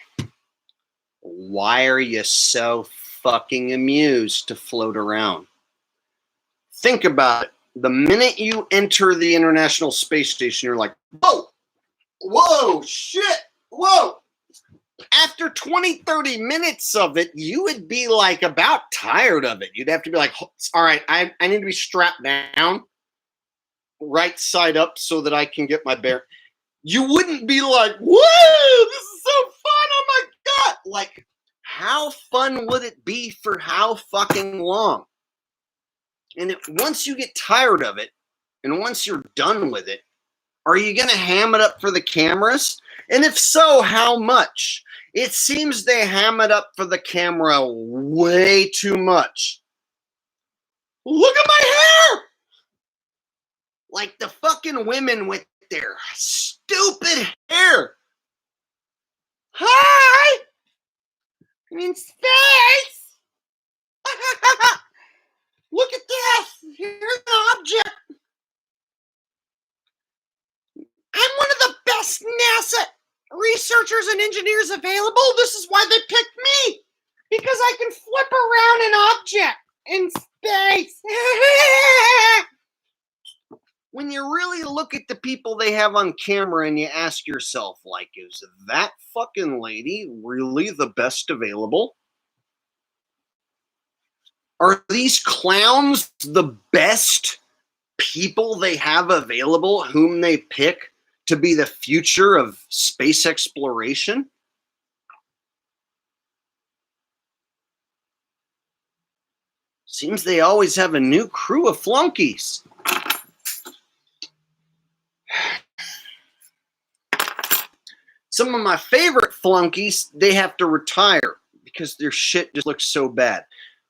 Why are you so fucking amused to float around? Think about it. The minute you enter the International Space Station, you're like, whoa, whoa, shit, whoa. After 20, 30 minutes of it, you would be like about tired of it. You'd have to be like, all right, I need to be strapped down right side up so that I can get my bear. You wouldn't be like, whoa, this is so fun. Oh my God. Like, how fun would it be for how fucking long? And once you get tired of it, and once you're done with it, are you going to ham it up for the cameras? And if so, how much? It seems they ham it up for the camera way too much. Look at my hair! Like the fucking women with their stupid hair. Hi! I'm in space! Look at this! Here's an object. I'm one of the best NASA researchers and engineers available. This is why they picked me. Because I can flip around an object in space. When you really look at the people they have on camera and you ask yourself, like, is that fucking lady really the best available? Are these clowns the best people they have available whom they pick to be the future of space exploration? Seems they always have a new crew of flunkies. Some of my favorite flunkies, they have to retire because their shit just looks so bad.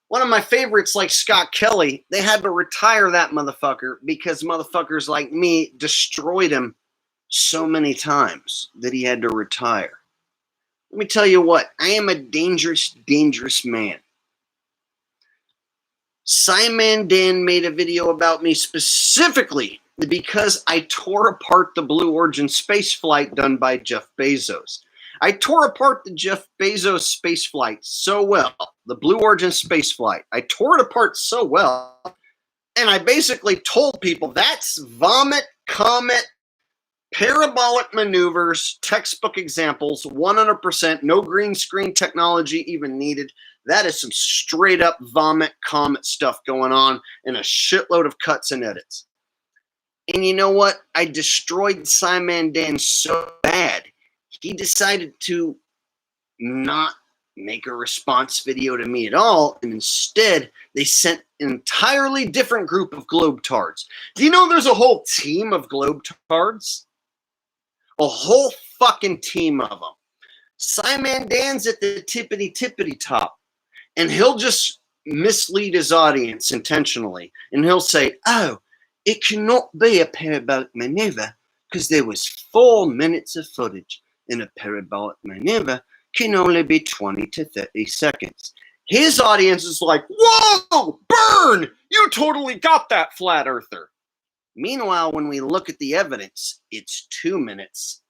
One of my favorites, like Scott Kelly, they had to retire that motherfucker because motherfuckers like me destroyed him so many times that he had to retire. Let me tell you what, I am a dangerous, dangerous man. Simon Dan made a video about me specifically because I tore apart the Blue Origin space flight done by Jeff Bezos. I tore apart the Jeff Bezos space flight so well, the Blue Origin space flight. I tore it apart so well, and I basically told people that's vomit, comet, parabolic maneuvers, textbook examples, 100%, no green screen technology even needed. That is some straight up vomit, comet stuff going on and a shitload of cuts and edits. And you know what? I destroyed Simon Dan so bad, he decided to not make a response video to me at all, and instead they sent an entirely different group of GlobeTards. Do you know there's a whole team of GlobeTards? A whole fucking team of them. Simon Dan's at the tippity top, and he'll just mislead his audience intentionally, and he'll say, oh, it cannot be a parabolic maneuver because there was 4 minutes of footage, and a parabolic maneuver can only be 20 to 30 seconds. His audience is like, whoa, burn! You totally got that, flat earther. Meanwhile, when we look at the evidence, it's 2 minutes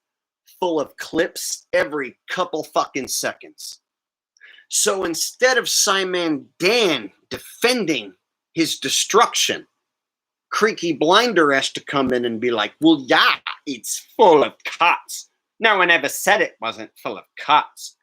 full of clips every couple fucking seconds. So instead of Simon Dan defending his destruction, Creaky Blinder has to come in and be like, well, yeah, it's full of cuts. No one ever said it wasn't full of cuts.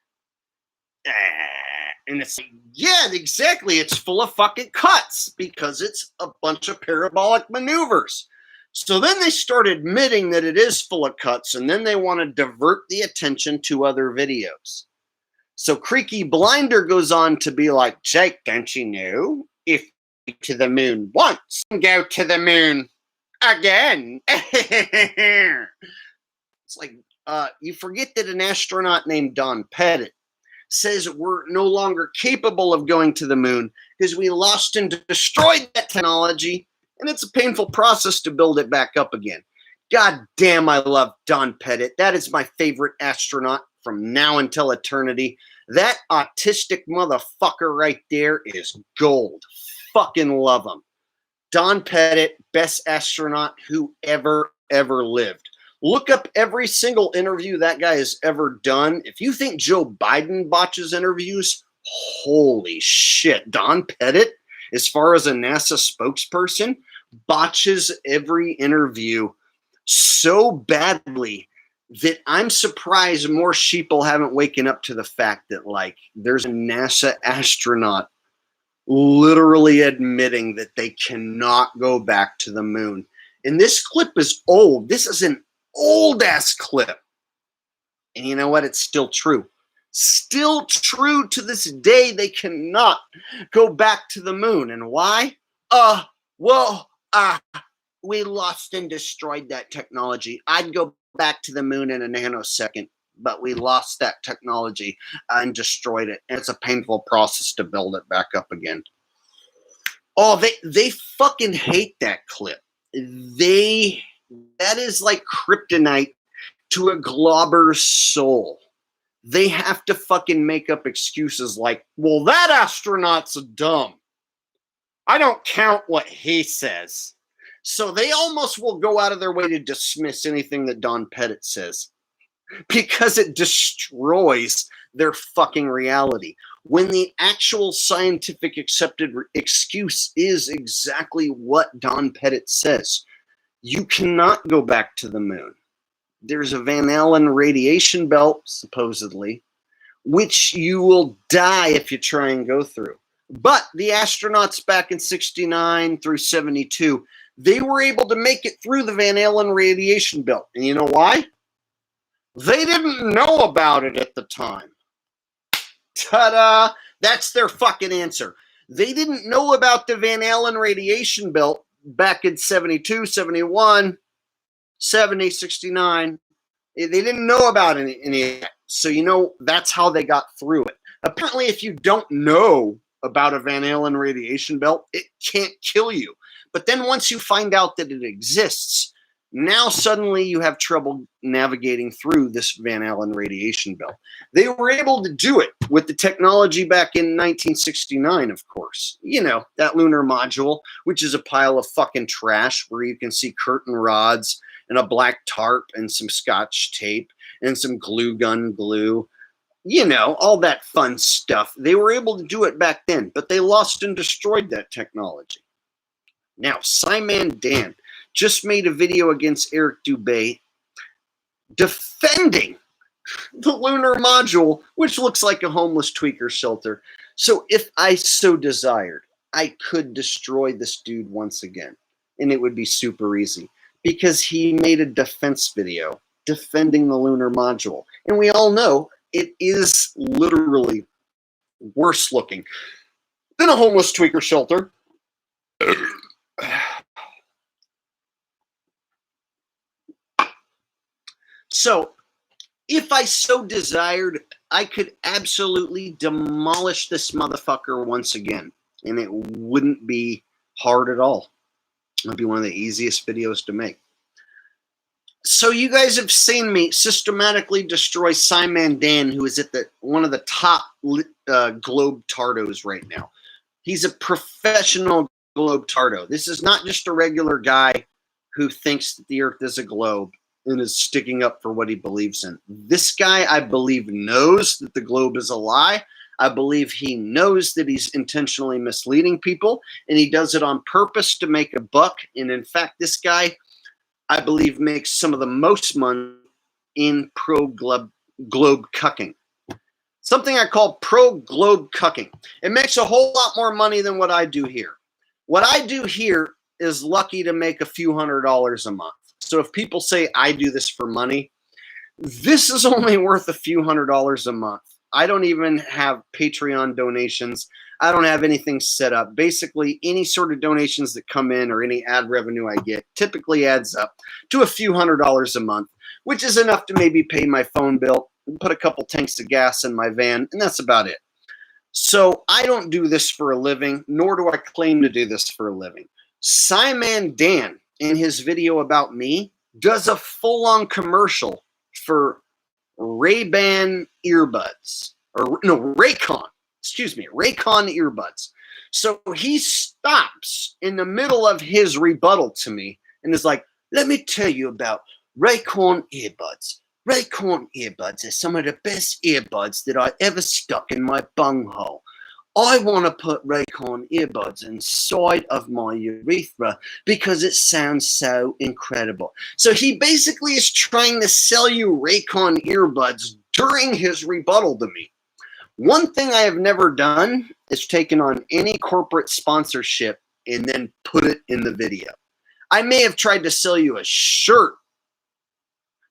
And it's like, yeah, exactly. It's full of fucking cuts because it's a bunch of parabolic maneuvers. So then they start admitting that it is full of cuts, and then they want to divert the attention to other videos. So Creaky Blinder goes on to be like, Jake, don't you know? If you go to the moon once, go to the moon again. It's like, you forget that an astronaut named Don Pettit says we're no longer capable of going to the moon because we lost and destroyed that technology, and it's a painful process to build it back up again. God damn, I love Don Pettit. That is my favorite astronaut from now until eternity. That autistic motherfucker right there is gold. Fucking love him. Don Pettit, best astronaut who ever lived. Look up every single interview that guy has ever done. If you think Joe Biden botches interviews, holy shit. Don Pettit, as far as a NASA spokesperson, botches every interview so badly that I'm surprised more sheeple haven't waken up to the fact that, like, there's a NASA astronaut literally admitting that they cannot go back to the moon. And this clip is old. This is an old-ass clip. And you know what? It's still true. Still true to this day. They cannot go back to the moon. And why? We lost and destroyed that technology. I'd go back to the moon in a nanosecond, but we lost that technology and destroyed it. And it's a painful process to build it back up again. Oh, they fucking hate that clip. That is like kryptonite to a globber's soul. They have to fucking make up excuses like, well, that astronaut's dumb. I don't count what he says. So they almost will go out of their way to dismiss anything that Don Pettit says because it destroys their fucking reality. When the actual scientific accepted excuse is exactly what Don Pettit says. You cannot go back to the moon. There's a Van Allen radiation belt, supposedly, which you will die if you try and go through. But the astronauts back in 69 through 72, they were able to make it through the Van Allen radiation belt. And you know why? They didn't know about it at the time. Ta-da! That's their fucking answer. They didn't know about the Van Allen radiation belt back in 72, 71, 70, 69. They didn't know about any of that. So, you know, that's how they got through it. Apparently, if you don't know about a Van Allen radiation belt, it can't kill you. But then once you find out that it exists, now suddenly you have trouble navigating through this Van Allen radiation belt. They were able to do it with the technology back in 1969, of course. You know, that lunar module, which is a pile of fucking trash where you can see curtain rods and a black tarp and some scotch tape and some glue gun glue. You know, all that fun stuff. They were able to do it back then, but they lost and destroyed that technology. Now, Simon Dan just made a video against Eric Dubé defending the lunar module, which looks like a homeless tweaker shelter. So if I so desired, I could destroy this dude once again, and it would be super easy because he made a defense video defending the lunar module. And we all know it is literally worse looking than a homeless tweaker shelter. So, if I so desired, I could absolutely demolish this motherfucker once again. And it wouldn't be hard at all. It would be one of the easiest videos to make. So you guys have seen me systematically destroy Simon Dan, who is at one of the top GlobeTardos right now. He's a professional GlobeTardo. This is not just a regular guy who thinks that the Earth is a globe and is sticking up for what he believes in. This guy, I believe, knows that the globe is a lie. I believe he knows that he's intentionally misleading people, and he does it on purpose to make a buck. And in fact, this guy, I believe, makes some of the most money in pro-globe cucking. Something I call pro-globe cucking. It makes a whole lot more money than what I do here. What I do here is lucky to make a few $100s a month. So if people say I do this for money, this is only worth a few $100s a month. I don't even have Patreon donations. I don't have anything set up. Basically, any sort of donations that come in or any ad revenue I get typically adds up to a few $100s a month, which is enough to maybe pay my phone bill, put a couple tanks of gas in my van, and that's about it. So I don't do this for a living, nor do I claim to do this for a living. Simon Dan, in his video about me, does a full-on commercial for Ray-Ban earbuds, or no, Raycon earbuds. So he stops in the middle of his rebuttal to me and is like, let me tell you about Raycon earbuds. Raycon earbuds are some of the best earbuds that I ever stuck in my bunghole. I want to put Raycon earbuds inside of my urethra because it sounds so incredible. So he basically is trying to sell you Raycon earbuds during his rebuttal to me. One thing I have never done is taken on any corporate sponsorship and then put it in the video. I may have tried to sell you a shirt,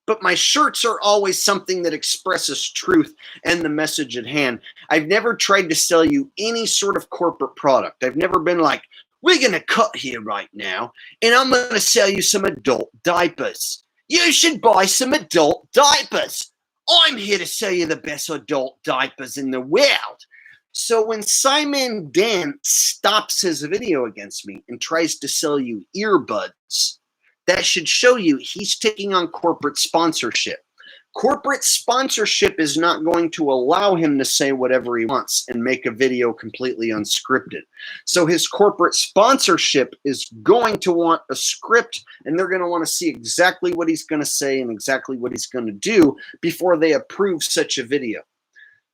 but my shirts are always something that expresses truth and the message at hand. I've never tried to sell you any sort of corporate product. I've never been like, we're going to cut here right now, and I'm going to sell you some adult diapers. You should buy some adult diapers. I'm here to sell you the best adult diapers in the world. So when Simon Dan stops his video against me and tries to sell you earbuds, that should show you he's taking on corporate sponsorship. Corporate sponsorship is not going to allow him to say whatever he wants and make a video completely unscripted. So his corporate sponsorship is going to want a script, and they're going to want to see exactly what he's going to say and exactly what he's going to do before they approve such a video.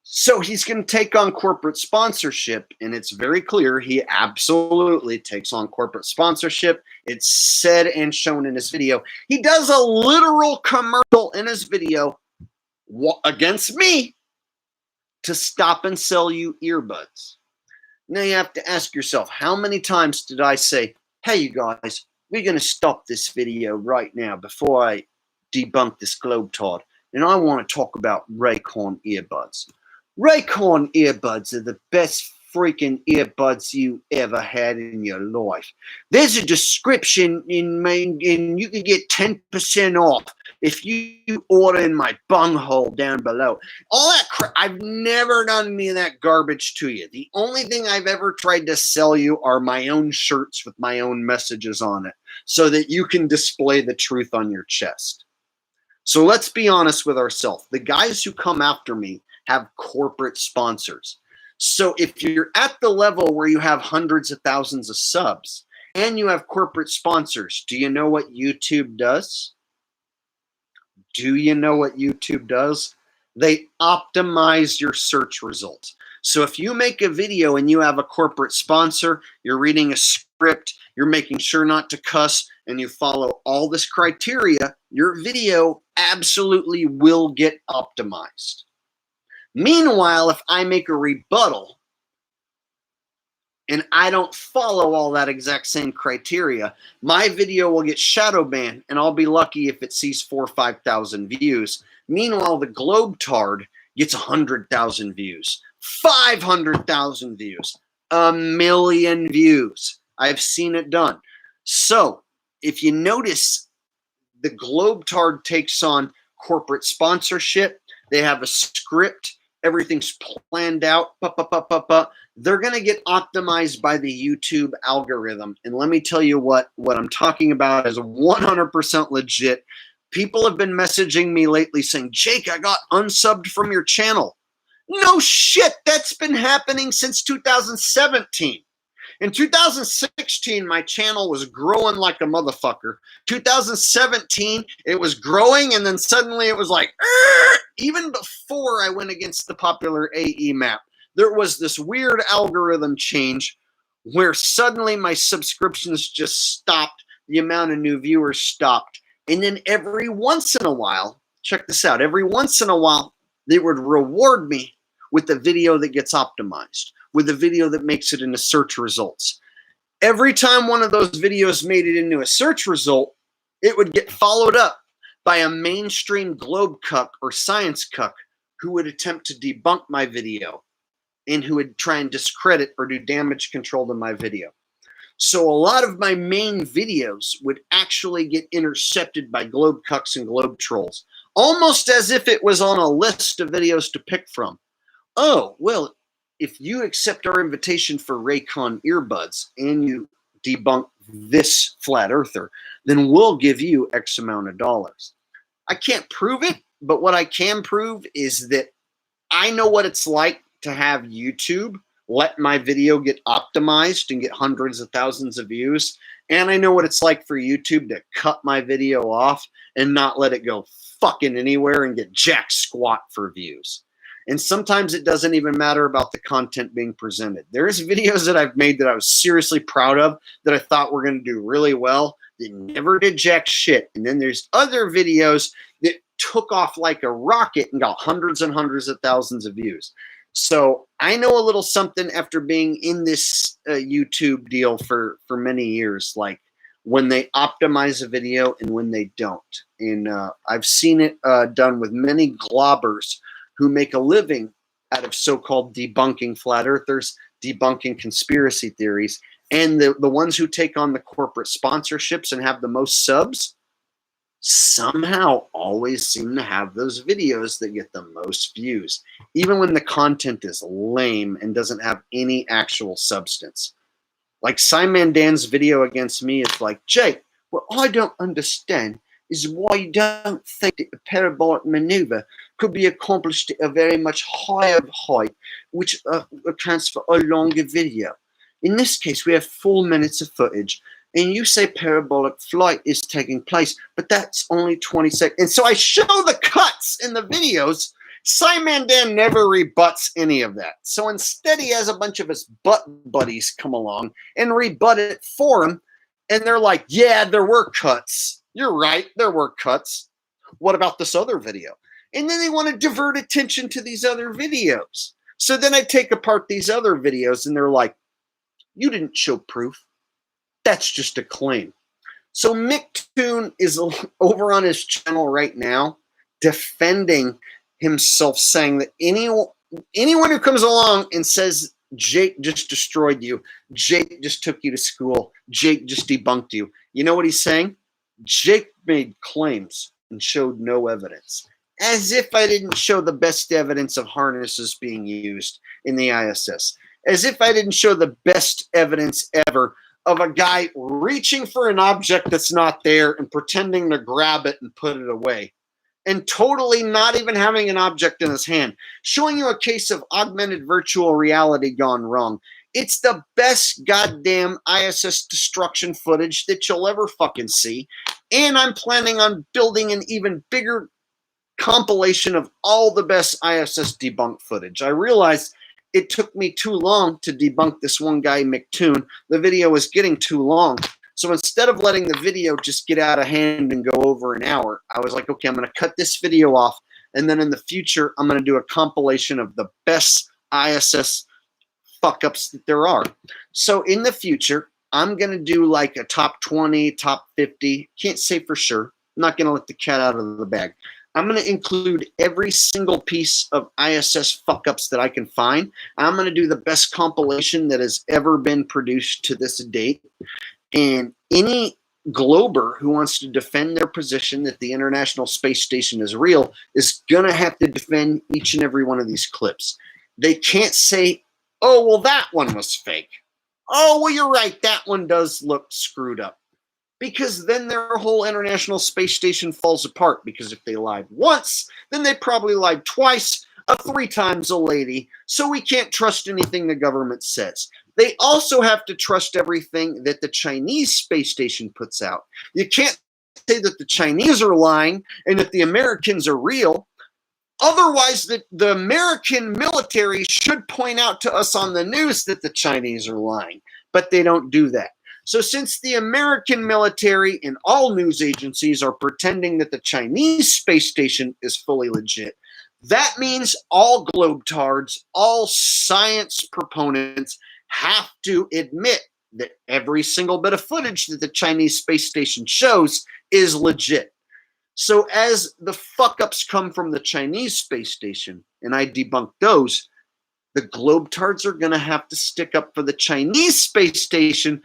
So he's going to take on corporate sponsorship, and it's very clear he absolutely takes on corporate sponsorship. It's said and shown in his video. He does a literal commercial in his video against me to stop and sell you earbuds. Now you have to ask yourself, how many times did I say, hey, you guys, we're going to stop this video right now before I debunk this GlobeTard, and I want to talk about Raycon earbuds. Raycon earbuds are the best freaking earbuds you ever had in your life. There's a description and you can get 10% off if you order in my bunghole down below. All that crap, I've never done any of that garbage to you. The only thing I've ever tried to sell you are my own shirts with my own messages on it so that you can display the truth on your chest. So let's be honest with ourselves. The guys who come after me have corporate sponsors. So if you're at the level where you have hundreds of thousands of subs and you have corporate sponsors, do you know what YouTube does? Do you know what YouTube does? They optimize your search results. So if you make a video and you have a corporate sponsor, you're reading a script, you're making sure not to cuss, and you follow all this criteria, your video absolutely will get optimized. Meanwhile, if I make a rebuttal and I don't follow all that exact same criteria, my video will get shadow banned, and I'll be lucky if it sees 4,000 or 5,000 views. Meanwhile, the GlobeTard gets 100,000 views, 500,000 views, 1 million views. I've seen it done. So if you notice, the GlobeTard takes on corporate sponsorship. They have a script. Everything's planned out. They're going to get optimized by the YouTube algorithm. And let me tell you what I'm talking about is 100% legit. People have been messaging me lately saying, Jake, I got unsubbed from your channel. No shit. That's been happening since 2017. In 2016, my channel was growing like a motherfucker. 2017, it was growing, and then suddenly it was like, even before I went against the popular AE map, there was this weird algorithm change where suddenly my subscriptions just stopped, the amount of new viewers stopped. And then every once in a while, check this out, every once in a while, they would reward me with the video that gets optimized, with the video that makes it into search results. Every time one of those videos made it into a search result, it would get followed up by a mainstream globe cuck or science cuck who would attempt to debunk my video and who would try and discredit or do damage control to my video. So a lot of my main videos would actually get intercepted by globe cucks and globe trolls, almost as if it was on a list of videos to pick from. Oh, well, if you accept our invitation for Raycon earbuds and you debunk this flat earther, then we'll give you X amount of dollars. I can't prove it, but what I can prove is that I know what it's like to have YouTube let my video get optimized and get hundreds of thousands of views. And I know what it's like for YouTube to cut my video off and not let it go fucking anywhere and get jack squat for views. And sometimes it doesn't even matter about the content being presented. There's videos that I've made that I was seriously proud of that I thought were going to do really well that never did jack shit. And then there's other videos that took off like a rocket and got hundreds and hundreds of thousands of views. So I know a little something after being in this YouTube deal for many years, like when they optimize a video and when they don't. And I've seen it done with many globbers who make a living out of so-called debunking flat earthers, debunking conspiracy theories, and the ones who take on the corporate sponsorships and have the most subs somehow always seem to have those videos that get the most views, even when the content is lame and doesn't have any actual substance. Like Simon Dan's video against me is like, Jake, what I don't understand is why you don't think that the parabolic maneuver could be accomplished at a very much higher height, which accounts for a longer video. In this case, we have 4 minutes of footage, and you say parabolic flight is taking place, but that's only 20 seconds. And so I show the cuts in the videos. Simon Dan never rebuts any of that. So instead, he has a bunch of his butt buddies come along and rebut it for him. And they're like, yeah, there were cuts. You're right, there were cuts. What about this other video? And then they want to divert attention to these other videos. So then I take apart these other videos and they're like, you didn't show proof. That's just a claim. So Mick Toon is over on his channel right now defending himself, saying that anyone who comes along and says Jake just destroyed you, Jake just took you to school, Jake just debunked you, you know what he's saying? Jake made claims and showed no evidence. As if I didn't show the best evidence of harnesses being used in the ISS. As if I didn't show the best evidence ever of a guy reaching for an object that's not there and pretending to grab it and put it away. And totally not even having an object in his hand. Showing you a case of augmented virtual reality gone wrong. It's the best goddamn ISS destruction footage that you'll ever fucking see. And I'm planning on building an even bigger compilation of all the best ISS debunk footage. I realized it took me too long to debunk this one guy, Mick Toon. The video was getting too long. So instead of letting the video just get out of hand and go over an hour, I was like, okay, I'm going to cut this video off. And then in the future, I'm going to do a compilation of the best ISS fuck-ups that there are. So in the future, I'm going to do like a top 20, top 50. Can't say for sure. I'm not going to let the cat out of the bag. I'm going to include every single piece of ISS fuck-ups that I can find. I'm going to do the best compilation that has ever been produced to this date. And any glober who wants to defend their position that the International Space Station is real is going to have to defend each and every one of these clips. They can't say, oh, well, that one was fake. Oh, well, you're right. That one does look screwed up. Because then their whole International Space Station falls apart. Because if they lied once, then they probably lied twice, 3 times a lady. So we can't trust anything the government says. They also have to trust everything that the Chinese space station puts out. You can't say that the Chinese are lying and that the Americans are real. Otherwise, the American military should point out to us on the news that the Chinese are lying, but they don't do that. So since the American military and all news agencies are pretending that the Chinese space station is fully legit, that means all GlobeTards, all science proponents have to admit that every single bit of footage that the Chinese space station shows is legit. So as the fuck-ups come from the Chinese space station, and I debunk those, the GlobeTards are going to have to stick up for the Chinese space station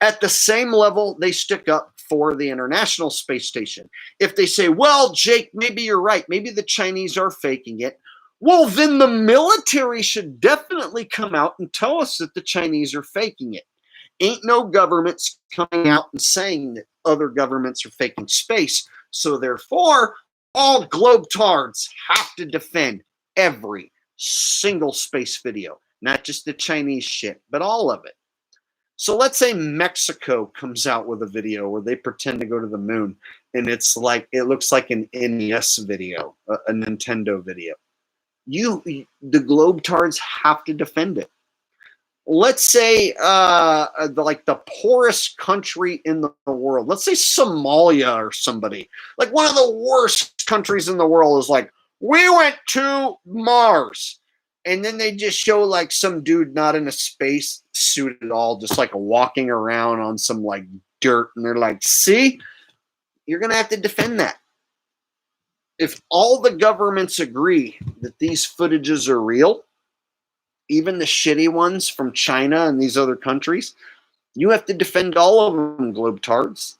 at the same level they stick up for the International Space Station. If they say, well, Jake, maybe you're right. Maybe the Chinese are faking it. Well, then the military should definitely come out and tell us that the Chinese are faking it. Ain't no governments coming out and saying that other governments are faking space. So therefore, all GlobeTards have to defend every single space video, not just the Chinese shit, but all of it. So let's say Mexico comes out with a video where they pretend to go to the moon, and it looks like an NES video, a Nintendo video. The GlobeTards have to defend it. Let's say the poorest country in the world, let's say Somalia or somebody, like one of the worst countries in the world, is like, we went to Mars. And then they just show like some dude not in a space suit at all, just like walking around on some like dirt. And they're like, see, you're going to have to defend that. If all the governments agree that these footages are real, even the shitty ones from China and these other countries, you have to defend all of them, GlobeTards.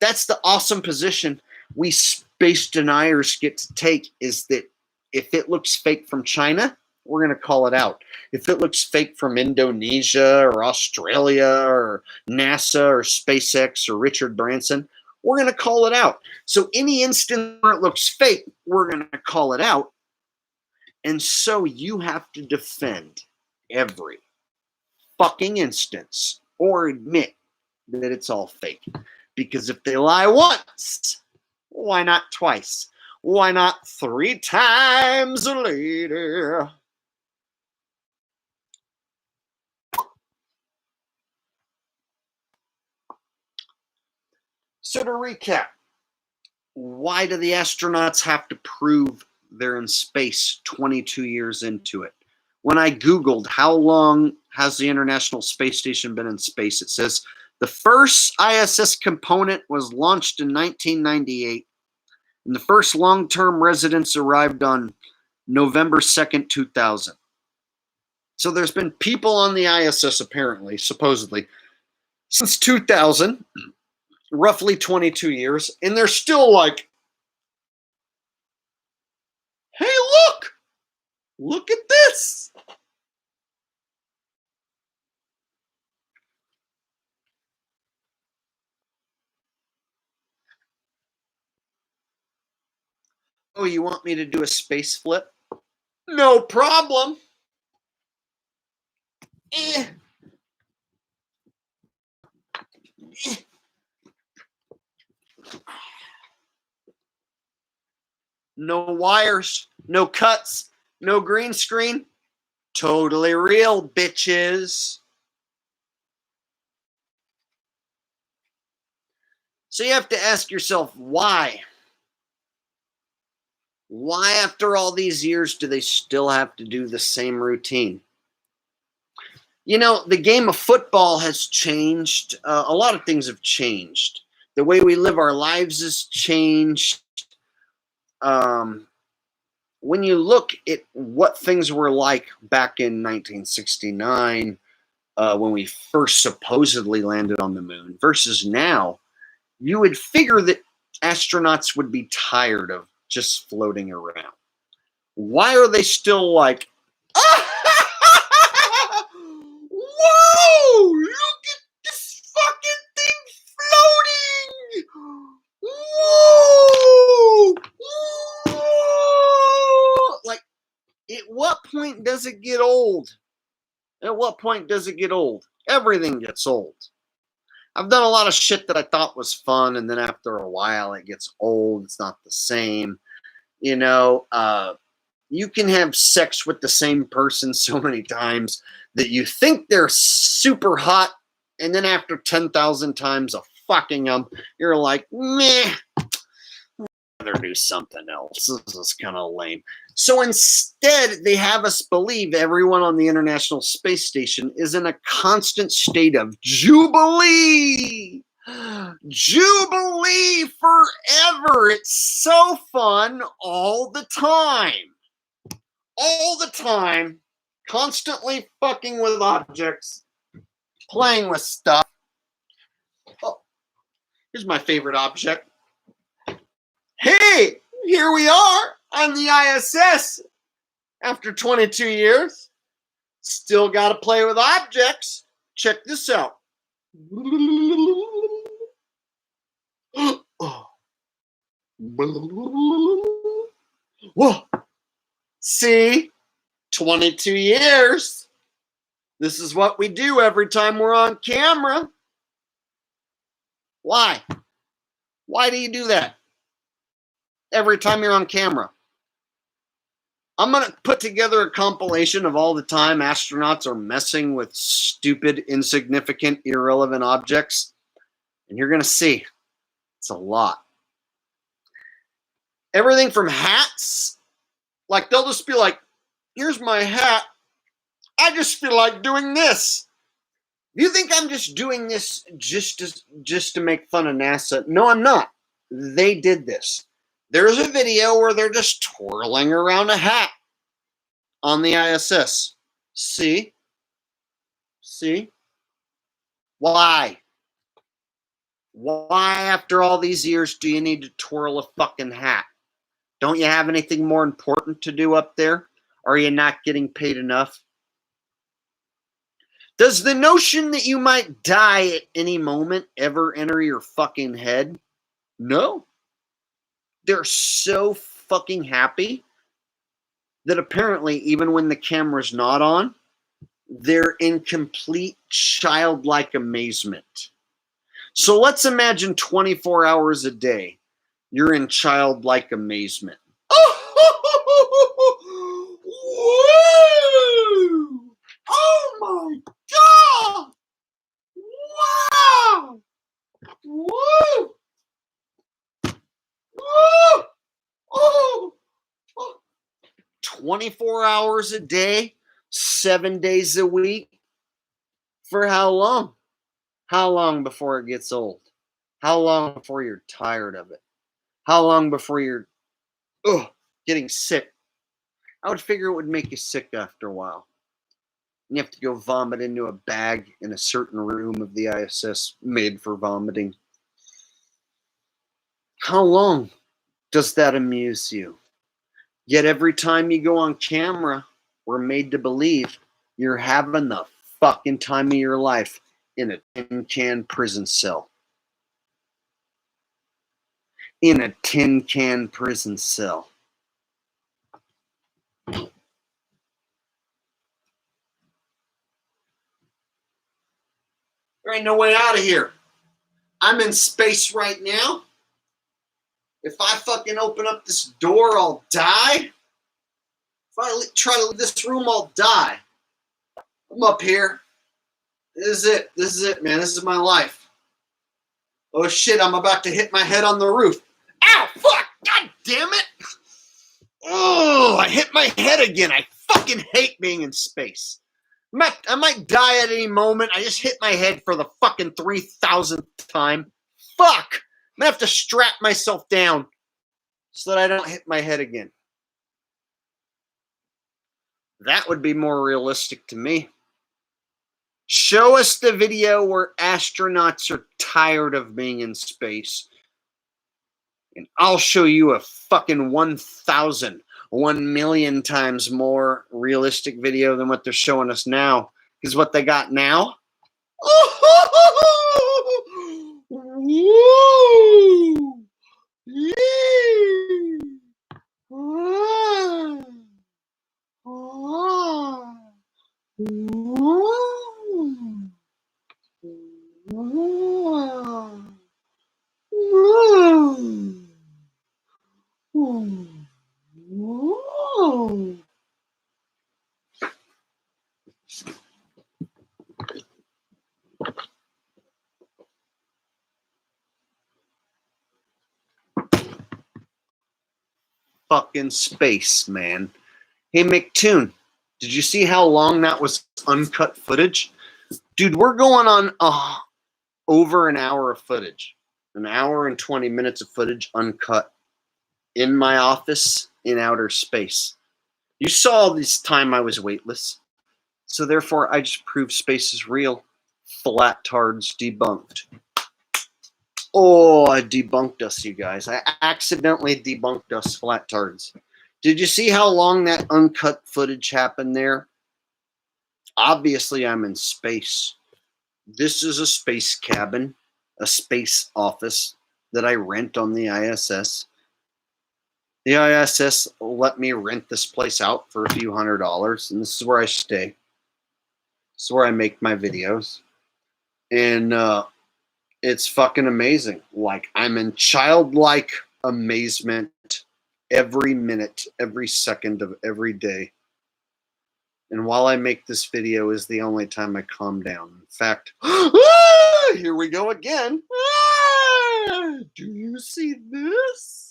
That's the awesome position we space deniers get to take, is that if it looks fake from China, we're going to call it out. If it looks fake from Indonesia or Australia or NASA or SpaceX or Richard Branson, we're going to call it out. So any instance where it looks fake, we're going to call it out. And so you have to defend every fucking instance or admit that it's all fake. Because if they lie once, why not twice? Why not 3 times later? So to recap, why do the astronauts have to prove they're in space 22 years into it? When I Googled how long has the International Space Station been in space, it says the first ISS component was launched in 1998, and the first long-term residents arrived on November 2nd, 2000. So there's been people on the ISS, apparently, supposedly, since 2000, roughly 22 years, and they're still like, hey, look at this. Oh, you want me to do a space flip? No problem. No wires, no cuts, no green screen. Totally real, bitches. So you have to ask yourself, why? Why, after all these years, do they still have to do the same routine? You know, the game of football has changed. A lot of things have changed. The way we live our lives has changed. When you look at what things were like back in 1969, when we first supposedly landed on the moon, versus now, you would figure that astronauts would be tired of just floating around. Why are they still like, whoa, look at this fucking thing floating! Whoa! Whoa! Like, at what point does it get old? At what point does it get old? Everything gets old. I've done a lot of shit that I thought was fun, and then after a while it gets old. It's not the same. You can have sex with the same person so many times that you think they're super hot, and then after 10,000 times of fucking them, you're like, meh, I'd rather do something else. This is kind of lame. So instead, they have us believe everyone on the International Space Station is in a constant state of jubilee. Jubilee forever. It's so fun all the time. All the time. Constantly fucking with objects. Playing with stuff. Oh, here's my favorite object. Hey, here we are on the ISS after 22 years. Still got to play with objects. Check this out. Whoa. See? 22 years. This is what we do every time we're on camera. Why? Why do you do that? Every time you're on camera. I'm going to put together a compilation of all the time astronauts are messing with stupid, insignificant, irrelevant objects. And you're going to see. It's a lot. Everything from hats. Like, they'll just be like, here's my hat. I just feel like doing this. You think I'm just doing this just to make fun of NASA? No, I'm not. They did this. There's a video where they're just twirling around a hat on the ISS. See? See? Why? Why, after all these years, do you need to twirl a fucking hat? Don't you have anything more important to do up there? Are you not getting paid enough? Does the notion that you might die at any moment ever enter your fucking head? No. They're so fucking happy that apparently even when the camera's not on, they're in complete childlike amazement. So let's imagine 24 hours a day, you're in childlike amazement. Woo! Oh my God! Wow! Woo! Woo! Oh! 24 hours a day, 7 days a week. For how long? How long before it gets old? How long before you're tired of it? How long before you're getting sick? I would figure it would make you sick after a while. You have to go vomit into a bag in a certain room of the ISS made for vomiting. How long does that amuse you? Yet every time you go on camera, we're made to believe you're having the fucking time of your life in a tin can prison cell. In a tin can prison cell. There ain't no way out of here. I'm in space right now. If I fucking open up this door, I'll die. If I try to leave this room, I'll die. I'm up here. This is it. This is it, man. This is my life. Oh shit, I'm about to hit my head on the roof. Ow, fuck, god damn it. Oh, I hit my head again. I fucking hate being in space. I might die at any moment. I just hit my head for the fucking 3,000th time. Fuck! I'm gonna have to strap myself down so that I don't hit my head again. That would be more realistic to me. Show us the video where astronauts are tired of being in space. And I'll show you a fucking 1,000, 1 million times more realistic video than what they're showing us now. Because what they got now? Woo! Yeah! fucking space, man. Hey, McToon, did you see how long that was uncut footage? Dude, we're going on over an hour of footage. An hour and 20 minutes of footage uncut in my office in outer space. You saw this time I was weightless. So therefore, I just proved space is real. FlatTard's debunked. Oh, I debunked us, you guys. I accidentally debunked us, FlatTards. Did you see how long that uncut footage happened there? Obviously, I'm in space. This is a space cabin, a space office that I rent on the ISS. The ISS let me rent this place out for a few $100s, and this is where I stay. This is where I make my videos. And it's fucking amazing. Like, I'm in childlike amazement every minute, every second of every day. And while I make this video is the only time I calm down. In fact, here we go again. Do you see this?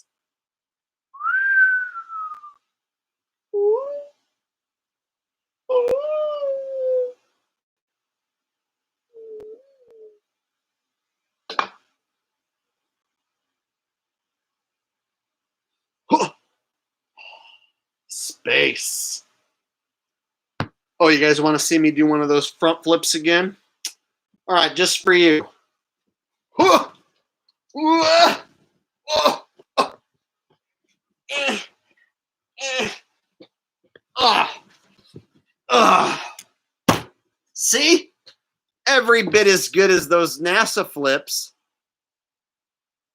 Space. Oh, you guys want to see me do one of those front flips again? All right, just for you. See? Every bit as good as those NASA flips.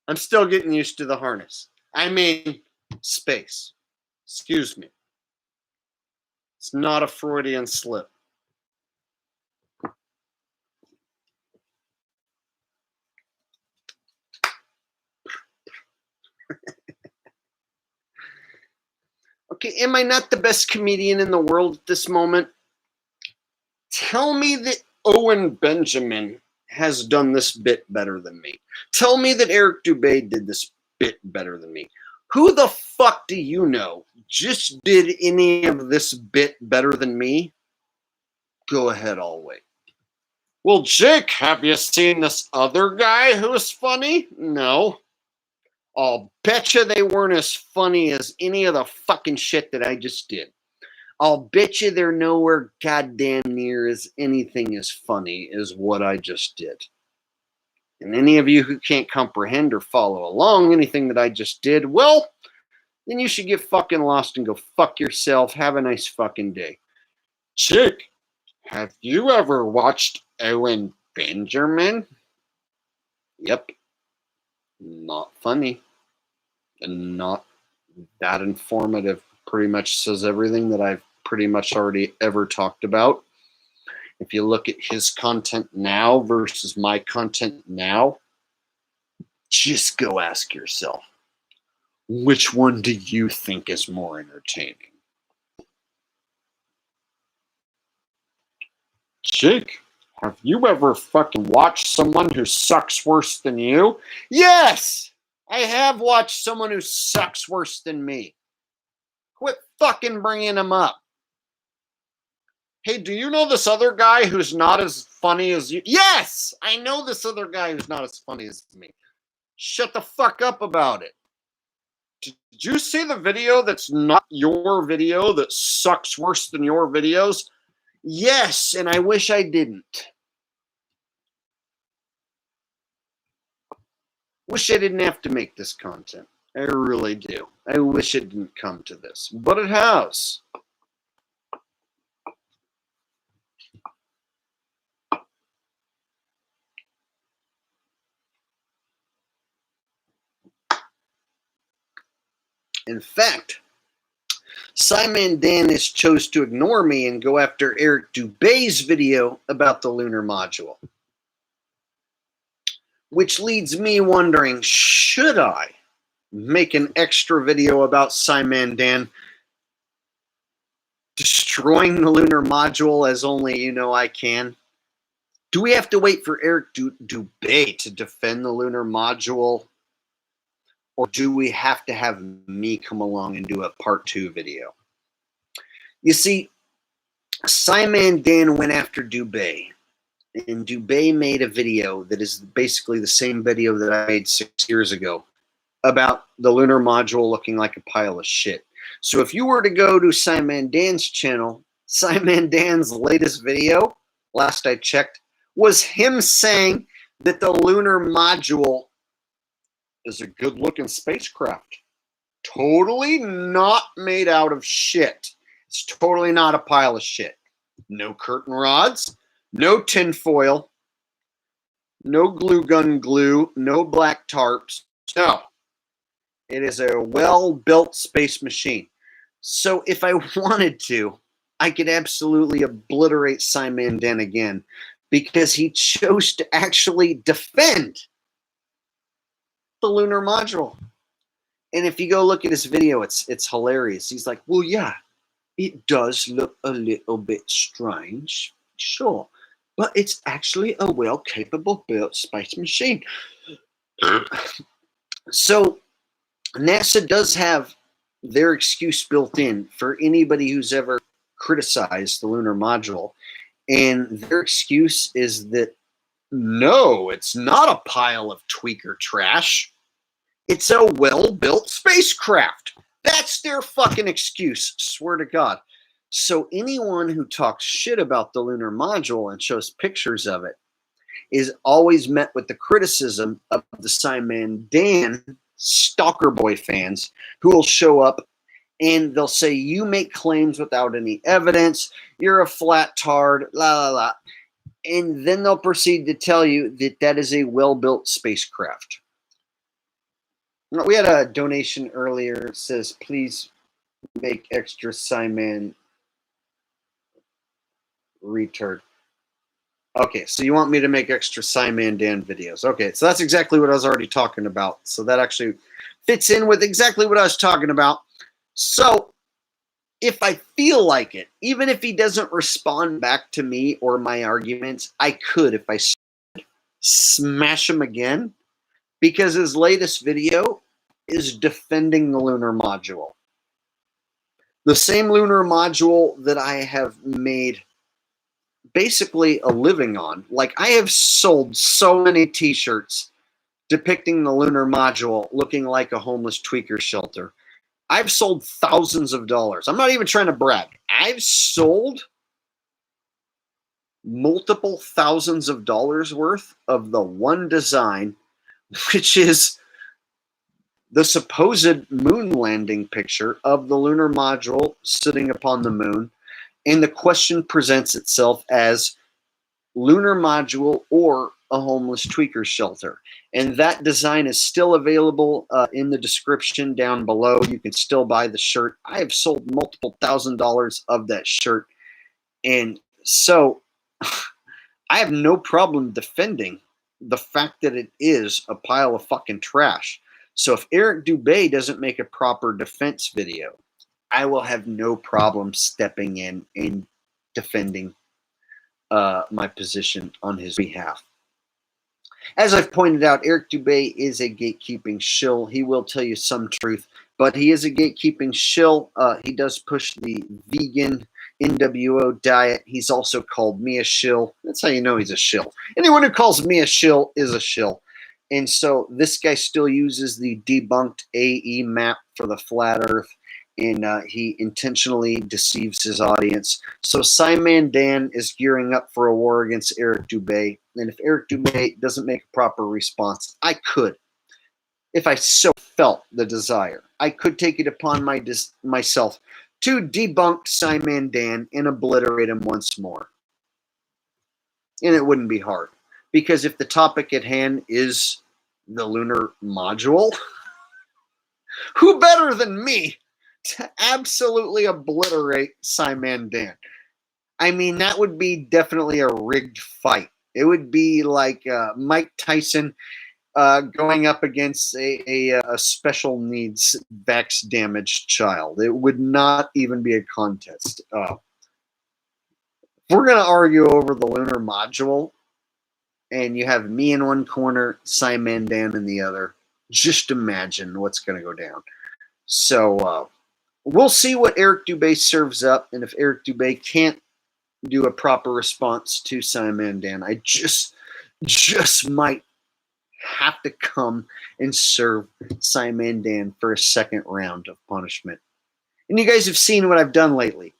I'm still getting used to the harness. I mean, space. Excuse me. It's not a Freudian slip. Okay, am I not the best comedian in the world at this moment? Tell me that Owen Benjamin has done this bit better than me. Tell me that Eric Dubé did this bit better than me. Who the fuck do you know just did any of this bit better than me? Go ahead, I'll wait. Well, Jake, have you seen this other guy who's funny? No. I'll betcha they weren't as funny as any of the fucking shit that I just did. I'll bet you they're nowhere goddamn near as anything as funny as what I just did. And any of you who can't comprehend or follow along anything that I just did, well, then you should get fucking lost and go fuck yourself. Have a nice fucking day. Chick, have you ever watched Owen Benjamin? Yep. Not funny. And not that informative. Pretty much says everything that I've pretty much already ever talked about. If you look at his content now versus my content now, just go ask yourself, which one do you think is more entertaining? Jake, have you ever fucking watched someone who sucks worse than you? Yes! I have watched someone who sucks worse than me. Quit fucking bringing him up. Hey, do you know this other guy who's not as funny as you? Yes! I know this other guy who's not as funny as me. Shut the fuck up about it. Did you see the video that's not your video that sucks worse than your videos? Yes, and I wish I didn't. Wish I didn't have to make this content. I really do. I wish it didn't come to this, but it has. In fact, Simon Dan has chose to ignore me and go after Eric Dubé's video about the lunar module. Which leads me wondering, should I make an extra video about Simon Dan destroying the lunar module as only I can? Do we have to wait for Eric Dubé to defend the lunar module? Or do we have to have me come along and do a part 2 video? You see, Simon Dan went after Dubé, and Dubé made a video that is basically the same video that I made 6 years ago about the lunar module looking like a pile of shit. So if you were to go to Simon Dan's channel, Simon Dan's latest video, last I checked, was him saying that the lunar module is a good-looking spacecraft. Totally not made out of shit. It's totally not a pile of shit. No curtain rods, no tinfoil, no glue gun glue, no black tarps. No. It is a well-built space machine. So if I wanted to, I could absolutely obliterate Simon Dan again, because he chose to actually defend the lunar module. And if you go look at his video, it's hilarious. He's like, well, yeah, it does look a little bit strange, sure, but it's actually a well-capable built space machine. So NASA does have their excuse built in for anybody who's ever criticized the lunar module. And their excuse is that, no, it's not a pile of tweaker trash. It's a well-built spacecraft. That's their fucking excuse, swear to God. So anyone who talks shit about the lunar module and shows pictures of it is always met with the criticism of the Simon Dan stalker boy fans, who will show up and they'll say, you make claims without any evidence, you're a flat tard, la la la. And then they'll proceed to tell you that that is a well-built spacecraft. We had a donation earlier. It says, please make extra Simon retard. Okay, so you want me to make extra Simon Dan videos. Okay, so that's exactly what I was already talking about. So that actually fits in with exactly what I was talking about. So if I feel like it, even if he doesn't respond back to me or my arguments, I could, if I smash him again, because his latest video is defending the lunar module. The same lunar module that I have made basically a living on. Like, I have sold so many t-shirts depicting the lunar module looking like a homeless tweaker shelter. I've sold thousands of dollars. I'm not even trying to brag. I've sold multiple thousands of dollars worth of the one design, which is the supposed moon landing picture of the lunar module sitting upon the moon. And the question presents itself as lunar module or a homeless tweaker shelter. And that design is still available in the description down below. You can still buy the shirt. I have sold multiple $1,000s of that shirt. And so I have no problem defending the fact that it is a pile of fucking trash. So if Eric Dubé doesn't make a proper defense video, I will have no problem stepping in and defending my position on his behalf. As I've pointed out, Eric Dubé is a gatekeeping shill. He will tell you some truth, but he is a gatekeeping shill. He does push the vegan NWO diet. He's also called me a shill. That's how you know he's a shill. Anyone who calls me a shill is a shill. And so this guy still uses the debunked AE map for the flat earth, and he intentionally deceives his audience. So Simon Dan is gearing up for a war against Eric Dubé. And if Eric Dubé doesn't make a proper response, I could, if I so felt the desire, I could take it upon myself to debunk Simon Dan and obliterate him once more. And it wouldn't be hard. Because if the topic at hand is the lunar module, who better than me to absolutely obliterate Simon Dan? I mean, that would be definitely a rigged fight. It would be like Mike Tyson going up against a special needs vax damaged child. It would not even be a contest. We're going to argue over the lunar module, and you have me in one corner, Simon Dan in the other. Just imagine what's going to go down. So we'll see what Eric Dubé serves up, and if Eric Dubé can't do a proper response to Simon Dan, I just might have to come and serve Simon Dan for a second round of punishment. And you guys have seen what I've done lately.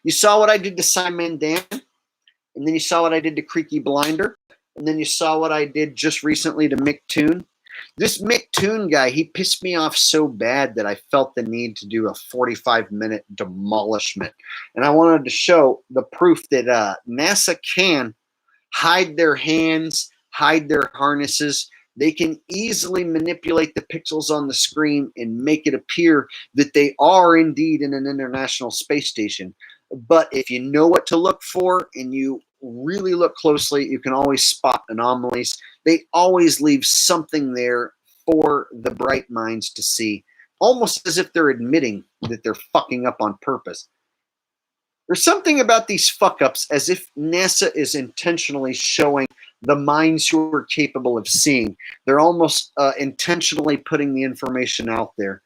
You saw what I did to Simon Dan, and then you saw what I did to Creaky Blinder, and then you saw what I did just recently to Mick Toon. This Mick Toon guy, he pissed me off so bad that I felt the need to do a 45-minute demolishment. And I wanted to show the proof that NASA can hide their hands, hide their harnesses. They can easily manipulate the pixels on the screen and make it appear that they are indeed in an International Space Station. But if you know what to look for and you really look closely, you can always spot anomalies. They always leave something there for the bright minds to see, almost as if they're admitting that they're fucking up on purpose. There's something about these fuck-ups as if NASA is intentionally showing the minds who are capable of seeing. They're almost intentionally putting the information out there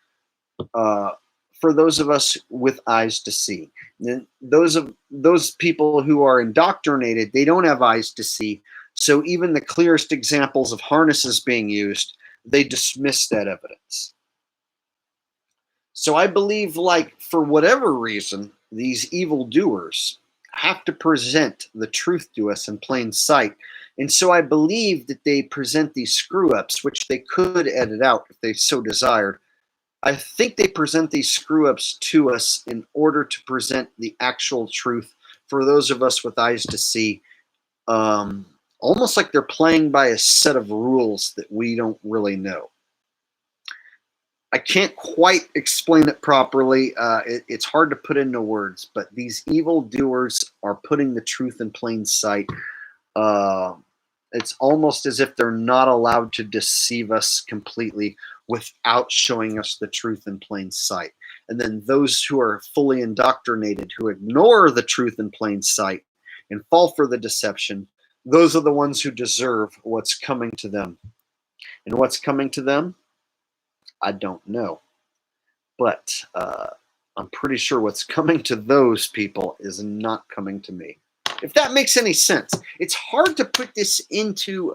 for those of us with eyes to see. And those people who are indoctrinated, they don't have eyes to see. So even the clearest examples of harnesses being used, they dismiss that evidence. So I believe, like, for whatever reason, these evildoers have to present the truth to us in plain sight. And so I believe that they present these screw-ups, which they could edit out if they so desired. I think they present these screw-ups to us in order to present the actual truth for those of us with eyes to see. Almost like they're playing by a set of rules that we don't really know. I can't quite explain it properly. It's hard to put into words, but these evildoers are putting the truth in plain sight. It's almost as if they're not allowed to deceive us completely without showing us the truth in plain sight. And then those who are fully indoctrinated, who ignore the truth in plain sight and fall for the deception, those are the ones who deserve what's coming to them. And what's coming to them? I don't know. But I'm pretty sure what's coming to those people is not coming to me. If that makes any sense. It's hard to put this into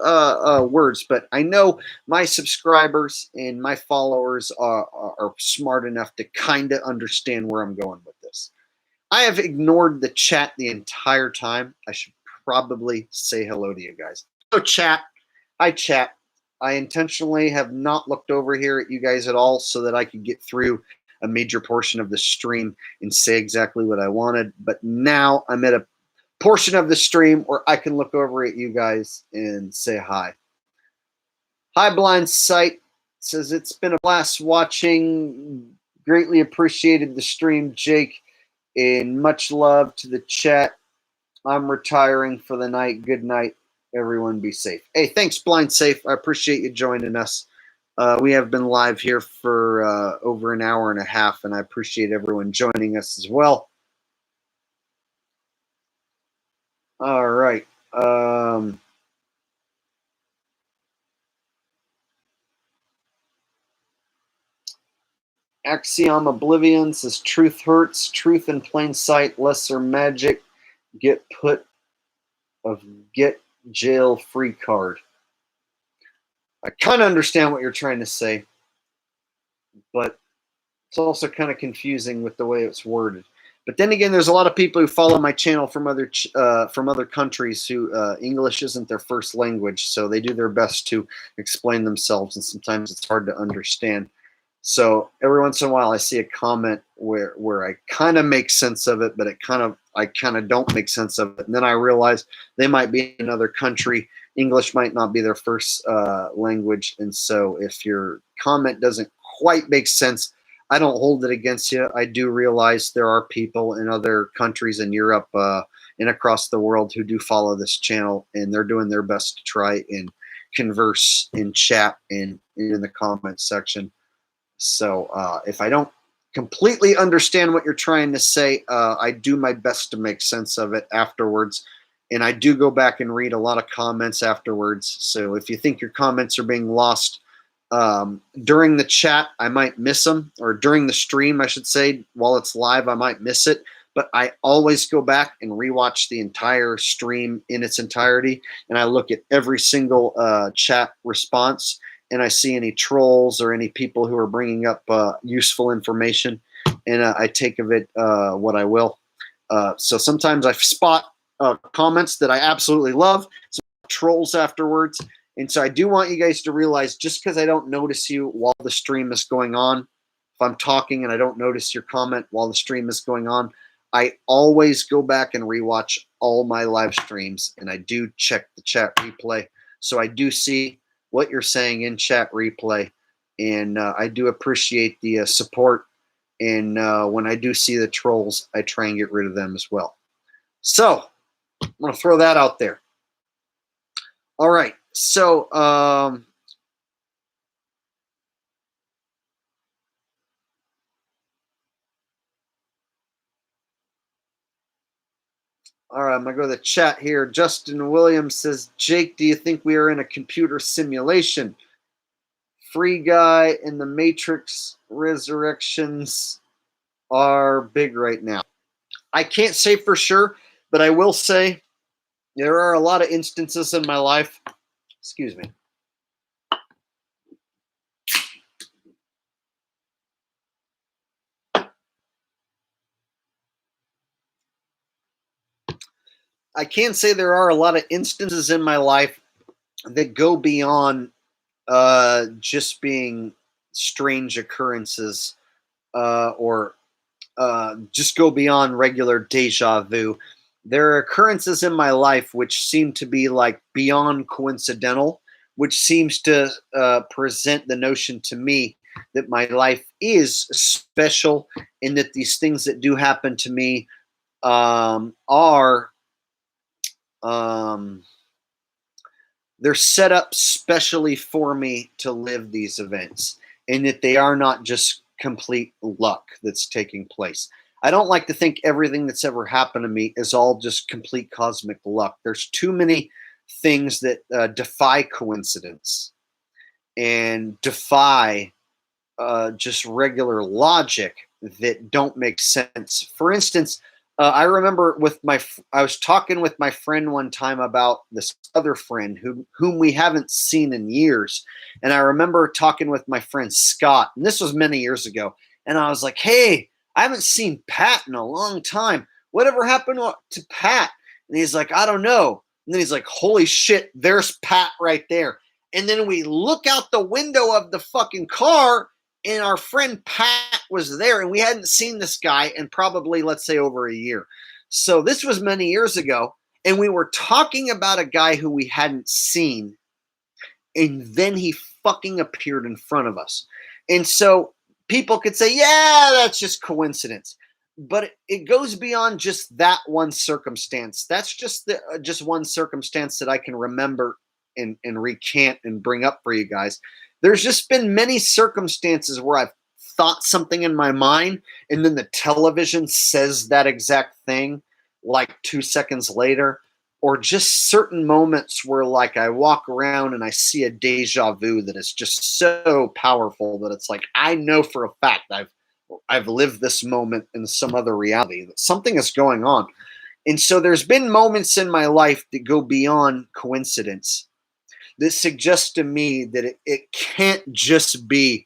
words, but I know my subscribers and my followers are smart enough to kind of understand where I'm going with this. I have ignored the chat the entire time. I should probably say hello to you guys. Hello, chat. Hi, chat. I intentionally have not looked over here at you guys at all so that I could get through a major portion of the stream and say exactly what I wanted. But now I'm at a portion of the stream where I can look over at you guys and say hi. Hi, Blind Sight. Says it's been a blast watching. Greatly appreciated the stream, Jake. And much love to the chat. I'm retiring for the night. Good night. Everyone be safe. Hey, thanks, Blind Safe. I appreciate you joining us. We have been live here for over an hour and a half, and I appreciate everyone joining us as well. All right. Axiom Oblivion says truth hurts, truth in plain sight, lesser magic, get jail free card. I kind of understand what you're trying to say, but it's also kind of confusing with the way it's worded. But then again, there's a lot of people who follow my channel from other countries who English isn't their first language, so they do their best to explain themselves, and sometimes it's hard to understand. So every once in a while, I see a comment where I kind of make sense of it, but I kind of don't make sense of it, and then I realize they might be in another country. English might not be their first language, and so if your comment doesn't quite make sense, I don't hold it against you. I do realize there are people in other countries in Europe and across the world who do follow this channel, and they're doing their best to try and converse in chat and in the comment section. So if I don't completely understand what you're trying to say, I do my best to make sense of it afterwards. And I do go back and read a lot of comments afterwards. So if you think your comments are being lost, During the chat, I might miss them, or during the stream, I should say, while it's live, I might miss it. But I always go back and rewatch the entire stream in its entirety, and I look at every single chat response, and I see any trolls or any people who are bringing up useful information, and I take of it what I will. So sometimes I spot comments that I absolutely love, some trolls afterwards. And so I do want you guys to realize, just because I don't notice you while the stream is going on, if I'm talking and I don't notice your comment while the stream is going on, I always go back and rewatch all my live streams, and I do check the chat replay. So I do see what you're saying in chat replay, and I do appreciate the support. And when I do see the trolls, I try and get rid of them as well. So I'm going to throw that out there. All right. So all right, I'm going to go to the chat here. Justin Williams says, Jake, do you think we are in a computer simulation? Free Guy and the Matrix Resurrections are big right now. I can't say for sure, but I will say there are a lot of instances in my life. Excuse me. I can say there are a lot of instances in my life that go beyond just being strange occurrences or just go beyond regular deja vu. There are occurrences in my life which seem to be like beyond coincidental, which seems to present the notion to me that my life is special, and that these things that do happen to me are they're set up specially for me to live these events, and that they are not just complete luck that's taking place. I don't like to think everything that's ever happened to me is all just complete cosmic luck. There's too many things that defy coincidence and defy just regular logic that don't make sense. For instance, I remember I was talking with my friend one time about this other friend whom we haven't seen in years. And I remember talking with my friend Scott, and this was many years ago. And I was like, hey, I haven't seen Pat in a long time. Whatever happened to Pat? And he's like, I don't know. And then he's like, holy shit, there's Pat right there. And then we look out the window of the fucking car, and our friend Pat was there, and we hadn't seen this guy in probably, let's say, over a year. So this was many years ago, and we were talking about a guy who we hadn't seen, and then he fucking appeared in front of us. And so people could say, yeah, that's just coincidence. But it goes beyond just that one circumstance. That's just one circumstance that I can remember and recant and bring up for you guys. There's just been many circumstances where I've thought something in my mind, and then the television says that exact thing like 2 seconds later, or just certain moments where like I walk around and I see a deja vu that is just so powerful that it's like I know for a fact I've lived this moment in some other reality, that something is going on. And so there's been moments in my life that go beyond coincidence. This suggests to me that it can't just be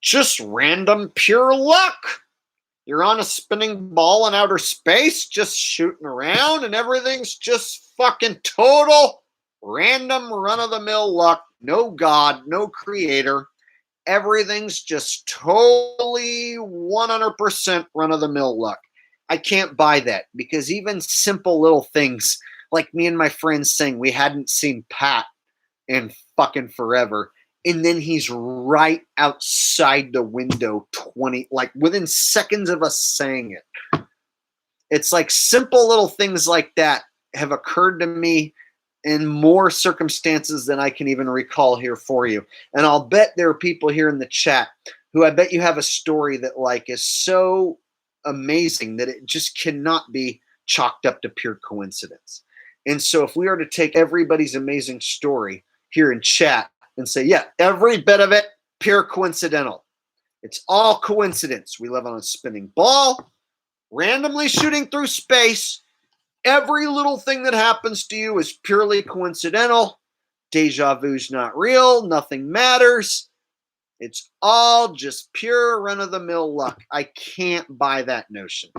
just random pure luck. You're on a spinning ball in outer space just shooting around, and everything's just fucking total random run-of-the-mill luck. No God, no creator. Everything's just totally 100% run-of-the-mill luck. I can't buy that, because even simple little things like me and my friends saying we hadn't seen Pat in fucking forever, and then he's right outside the window 20, like within seconds of us saying it. It's like simple little things like that have occurred to me in more circumstances than I can even recall here for you. And I'll bet there are people here in the chat who I bet you have a story that like is so amazing that it just cannot be chalked up to pure coincidence. And so if we are to take everybody's amazing story here in chat and say, yeah, every bit of it, pure coincidental. It's all coincidence. We live on a spinning ball, randomly shooting through space. Every little thing that happens to you is purely coincidental. Deja vu's not real. Nothing matters. It's all just pure run-of-the-mill luck. I can't buy that notion.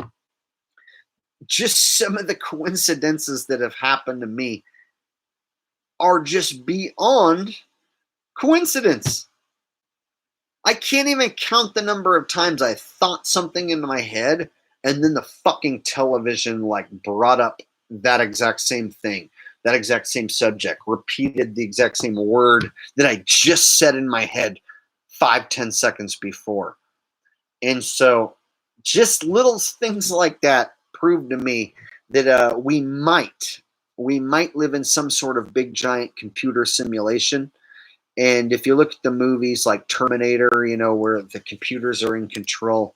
Just some of the coincidences that have happened to me are just beyond coincidence. I can't even count the number of times I thought something in my head and then the fucking television like brought up that exact same thing, that exact same subject, repeated the exact same word that I just said in my head 5-10 seconds before. And so just little things like that prove to me that we might live in some sort of big giant computer simulation. And if you look at the movies like Terminator, you know, where the computers are in control,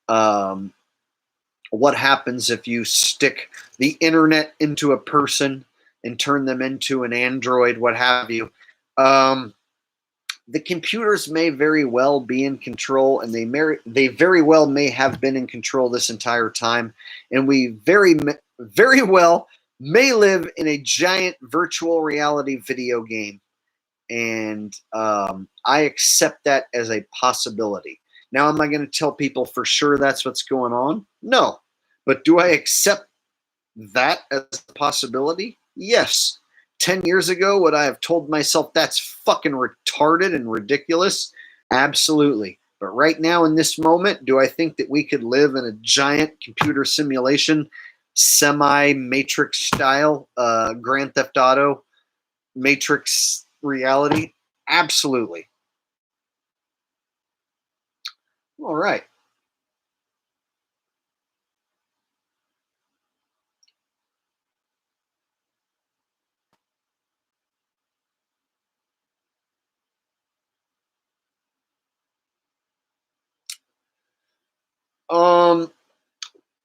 what happens if you stick the internet into a person and turn them into an android, what have you? The computers may very well be in control, and they very well may have been in control this entire time, and we very well may live in a giant virtual reality video game. And I accept that as a possibility. Now, am I going to tell people for sure that's what's going on? No. But do I accept that as a possibility? Yes. 10 years ago, would I have told myself that's fucking retarded and ridiculous? Absolutely. But right now, in this moment, do I think that we could live in a giant computer simulation, semi-Matrix style, Grand Theft Auto, Matrix reality? Absolutely. All right.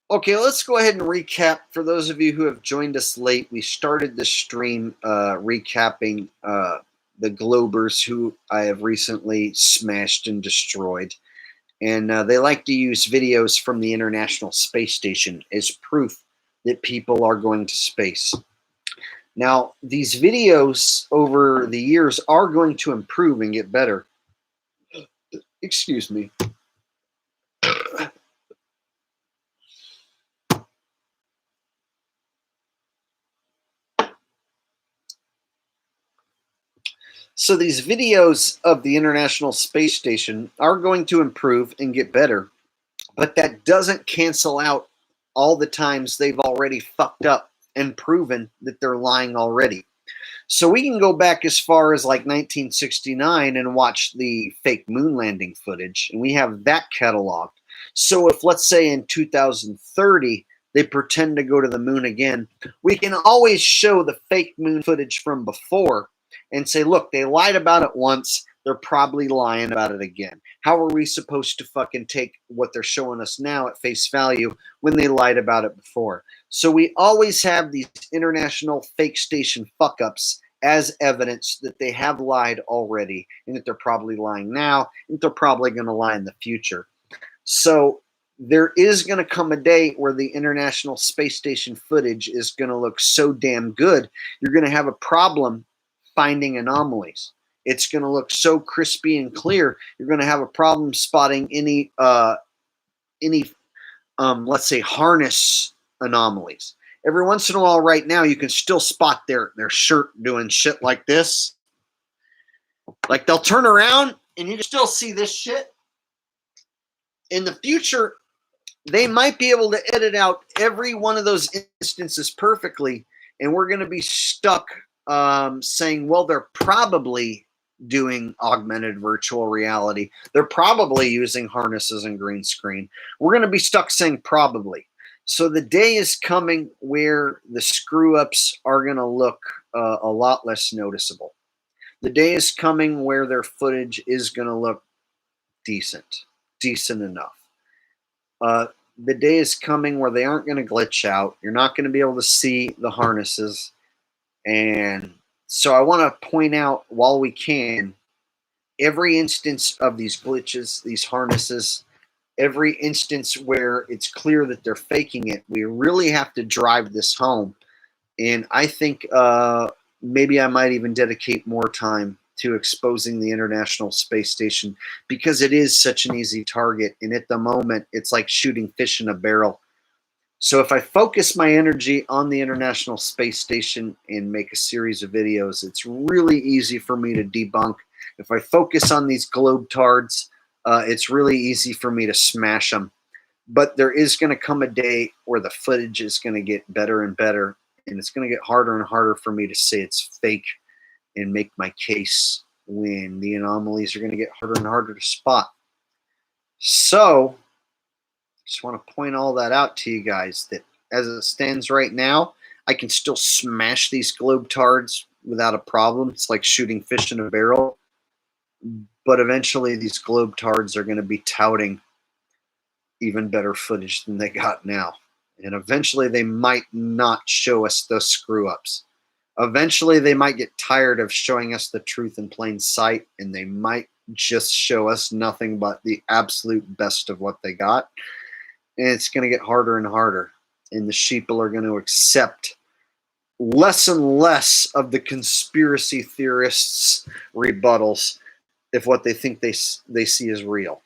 Okay, let's go ahead and recap. For those of you who have joined us late, we started this stream recapping the Globers who I have recently smashed and destroyed. And they like to use videos from the International Space Station as proof that people are going to space. Now, these videos over the years are going to improve and get better. Excuse me. So these videos of the International Space Station are going to improve and get better, but that doesn't cancel out all the times they've already fucked up and proven that they're lying already. So we can go back as far as like 1969 and watch the fake moon landing footage, and we have that cataloged. So if, let's say, in 2030, they pretend to go to the moon again, we can always show the fake moon footage from before and say, look, they lied about it once, they're probably lying about it again. How are we supposed to fucking take what they're showing us now at face value when they lied about it before? So we always have these international fake station fuck-ups as evidence that they have lied already, and that they're probably lying now, and they're probably going to lie in the future. So there is going to come a day where the International Space Station footage is going to look so damn good, you're going to have a problem finding anomalies. It's going to look so crispy and clear, you're going to have a problem spotting any let's say, harness anomalies. Every once in a while right now, you can still spot their shirt doing shit like this. Like, they'll turn around and you can still see this shit. In the future, they might be able to edit out every one of those instances perfectly, and we're going to be stuck saying, well, they're probably doing augmented virtual reality. They're probably using harnesses and green screen. We're going to be stuck saying probably. So the day is coming where the screw-ups are going to look a lot less noticeable. The day is coming where their footage is going to look decent enough. The day is coming where they aren't going to glitch out. You're not going to be able to see the harnesses. And so I want to point out while we can every instance of these glitches, these harnesses, every instance where it's clear that they're faking it, we really have to drive this home. And I think maybe I might even dedicate more time to exposing the International Space Station, because it is such an easy target. And at the moment, it's like shooting fish in a barrel. So if I focus my energy on the International Space Station and make a series of videos, it's really easy for me to debunk. If I focus on these GlobeTard's, it's really easy for me to smash them. But there is going to come a day where the footage is going to get better and better, and it's going to get harder and harder for me to say it's fake and make my case, when the anomalies are going to get harder and harder to spot. So just want to point all that out to you guys, that as it stands right now, I can still smash these GlobeTard's without a problem. It's like shooting fish in a barrel. But eventually these GlobeTard's are going to be touting even better footage than they got now. And eventually they might not show us those screw-ups. Eventually they might get tired of showing us the truth in plain sight, and they might just show us nothing but the absolute best of what they got. And it's going to get harder and harder. And the sheeple are going to accept less and less of the conspiracy theorists' rebuttals if what they think they see is real.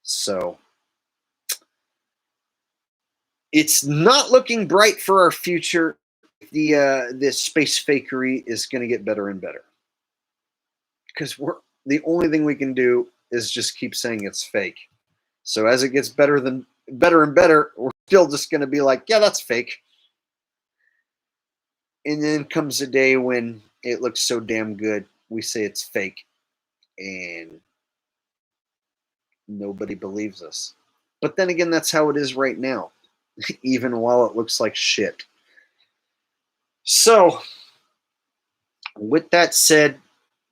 So it's not looking bright for our future. This space fakery is going to get better and better, because the only thing we can do is just keep saying it's fake. So as it gets better and better, we're still just going to be like, yeah, that's fake. And then comes a day when it looks so damn good, we say it's fake, and nobody believes us. But then again, that's how it is right now, even while it looks like shit. So with that said,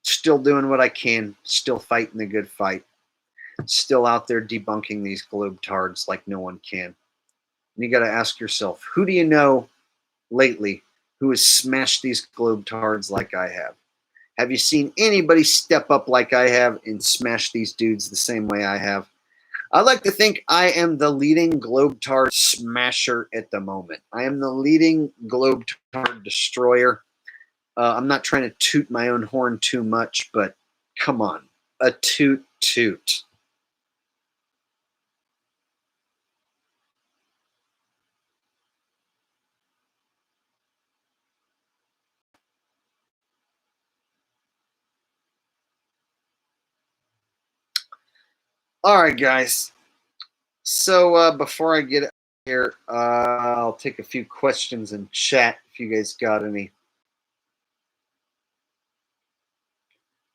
still doing what I can, still fighting the good fight, still out there debunking these GlobeTard's like no one can. And you got to ask yourself, who do you know lately who has smashed these GlobeTard's like I have? Have you seen anybody step up like I have and smash these dudes the same way I have? I like to think I am the leading GlobeTard smasher at the moment. I am the leading GlobeTard destroyer. I'm not trying to toot my own horn too much, but come on, a toot toot. All right, guys. So before I get here, I'll take a few questions in chat if you guys got any.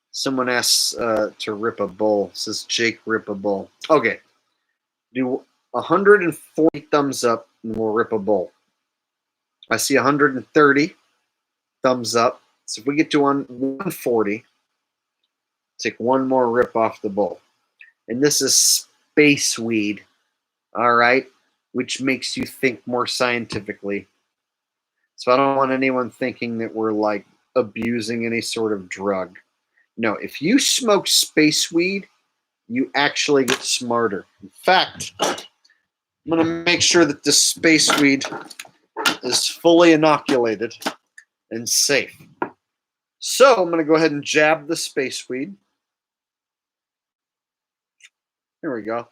Someone asks to rip a bull. Says Jake, rip a bull. Okay. Do 140 thumbs up and we'll rip a bull. I see 130 thumbs up. So if we get to 140, take one more rip off the bull. And this is space weed. All right. Which makes you think more scientifically. So I don't want anyone thinking that we're like abusing any sort of drug. No, if you smoke space weed, you actually get smarter. In fact, I'm going to make sure that this space weed is fully inoculated and safe. So I'm going to go ahead and jab the space weed. Here we go.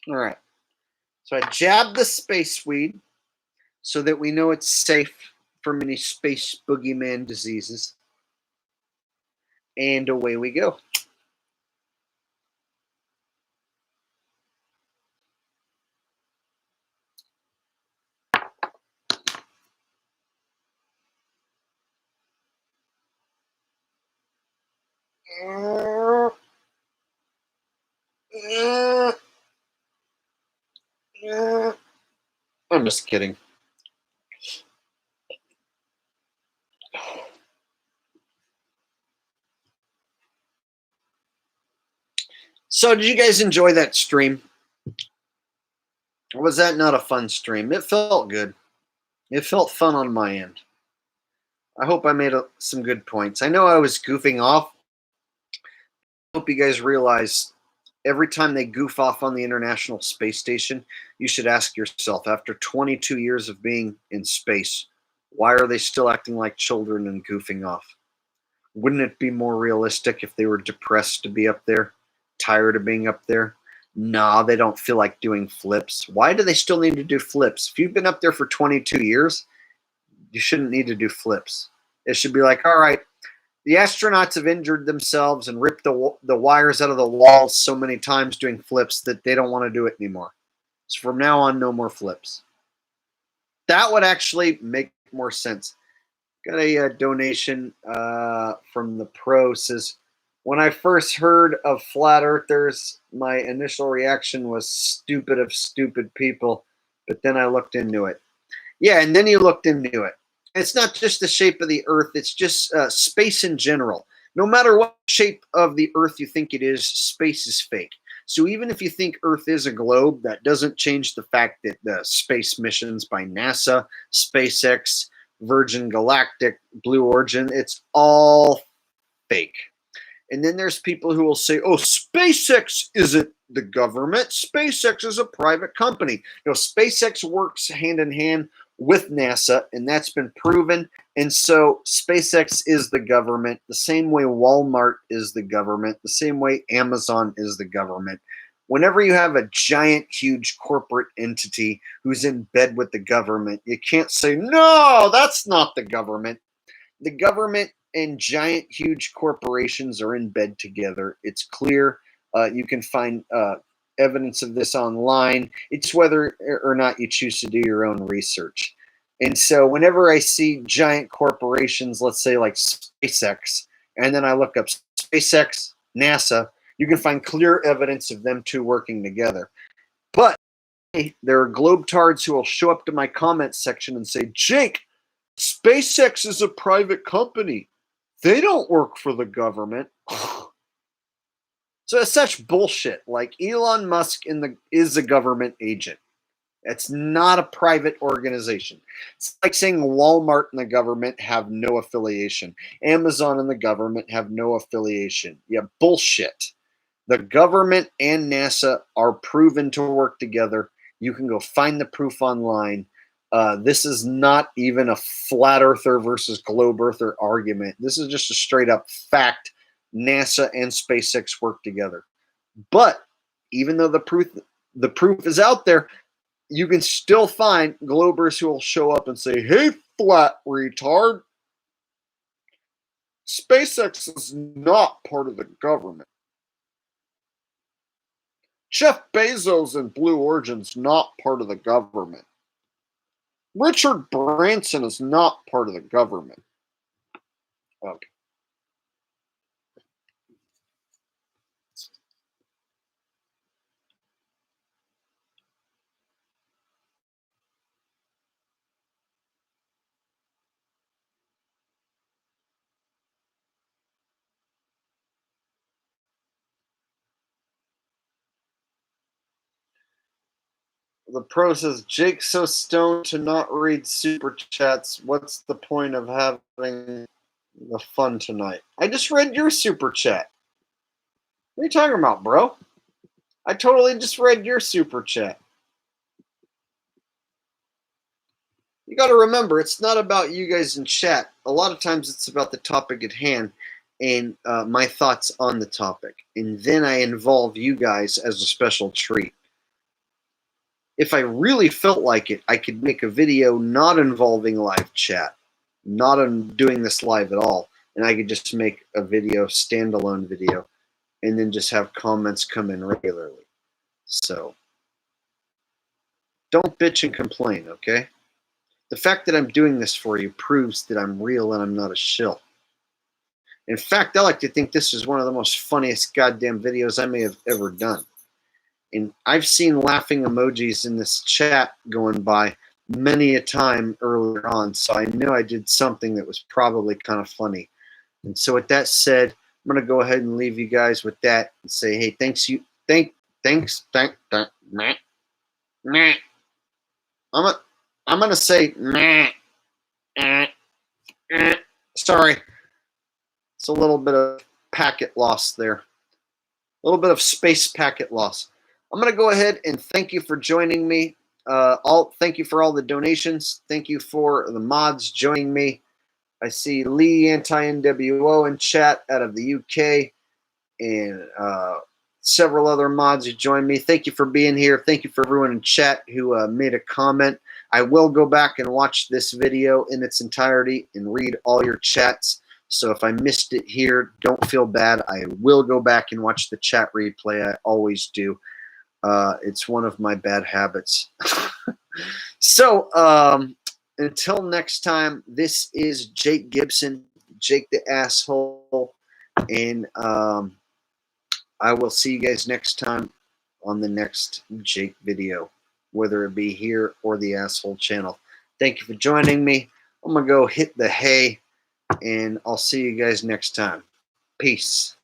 All right. So I jab the space weed so that we know it's safe from any space boogeyman diseases. And away we go. I'm just kidding. So did you guys enjoy that stream? Or was that not a fun stream? It felt good. It felt fun on my end. I hope I made some good points. I know I was goofing off, hope you guys realize every time they goof off on the International Space Station, you should ask yourself, after 22 years of being in space, why are they still acting like children and goofing off? Wouldn't it be more realistic if they were depressed to be up there, tired of being up there? Nah, they don't feel like doing flips. Why do they still need to do flips? If you've been up there for 22 years, you shouldn't need to do flips. It should be like, all right, the astronauts have injured themselves and ripped the wires out of the walls so many times doing flips that they don't want to do it anymore. So from now on, no more flips. That would actually make more sense. Got a donation from the pro. Says, when I first heard of flat earthers, my initial reaction was stupid of stupid people, but then I looked into it. Yeah, and then you looked into it. It's not just the shape of the earth, it's just space in general. No matter what shape of the earth you think it is, space is fake. So even if you think earth is a globe, that doesn't change the fact that the space missions by NASA, SpaceX, Virgin Galactic, Blue Origin, it's all fake. And then there's people who will say, oh, SpaceX isn't the government. SpaceX is a private company. You know, SpaceX works hand in hand with NASA, and that's been proven. And so SpaceX is the government, the same way Walmart is the government, the same way Amazon is the government. Whenever you have a giant, huge corporate entity who's in bed with the government, you can't say, no, that's not the government. The government and giant, huge corporations are in bed together. It's clear. You can find evidence of this online. It's whether or not you choose to do your own research. And so whenever I see giant corporations, let's say like SpaceX, and then I look up SpaceX, NASA, you can find clear evidence of them two working together. But hey, there are GlobeTards who will show up to my comments section and say, Jake, SpaceX is a private company. They don't work for the government. So it's such bullshit. Like Elon Musk is a government agent. It's not a private organization. It's like saying Walmart and the government have no affiliation. Amazon and the government have no affiliation. Yeah, bullshit. The government and NASA are proven to work together. You can go find the proof online. This is not even a flat earther versus globe earther argument. This is just a straight up fact. NASA and SpaceX work together. But even though the proof is out there, you can still find globers who will show up and say, hey, flat retard, SpaceX is not part of the government. Jeff Bezos and Blue Origin's not part of the government. Richard Branson is not part of the government. Okay. The pro says, Jake's so stoned to not read super chats. What's the point of having the fun tonight? I just read your super chat. What are you talking about, bro? I totally just read your super chat. You got to remember, it's not about you guys in chat. A lot of times it's about the topic at hand and my thoughts on the topic. And then I involve you guys as a special treat. If I really felt like it, I could make a video not involving live chat, not doing this live at all. And I could just make a video, standalone video, and then just have comments come in regularly. So don't bitch and complain, okay? The fact that I'm doing this for you proves that I'm real and I'm not a shill. In fact, I like to think this is one of the most funniest goddamn videos I may have ever done. And I've seen laughing emojis in this chat going by many a time earlier on, so I knew I did something that was probably kind of funny. And so with that said, I'm going to go ahead and leave you guys with that and say, hey, thanks. Meh. I'm going to say, meh. Sorry. It's a little bit of packet loss there. little bit of space packet loss. I'm going to go ahead and thank you for joining me. Thank you for all the donations. Thank you for the mods joining me. I see Lee Anti-NWO in chat out of the UK, and several other mods who joined me. Thank you for being here. Thank you for everyone in chat who made a comment. I will go back and watch this video in its entirety and read all your chats. So if I missed it here, don't feel bad. I will go back and watch the chat replay. I always do. It's one of my bad habits. So until next time, this is Jake Gibson, Jake the Asshole, and I will see you guys next time on the next Jake video, whether it be here or the Asshole channel. Thank you for joining me. I'm going to go hit the hay, and I'll see you guys next time. Peace.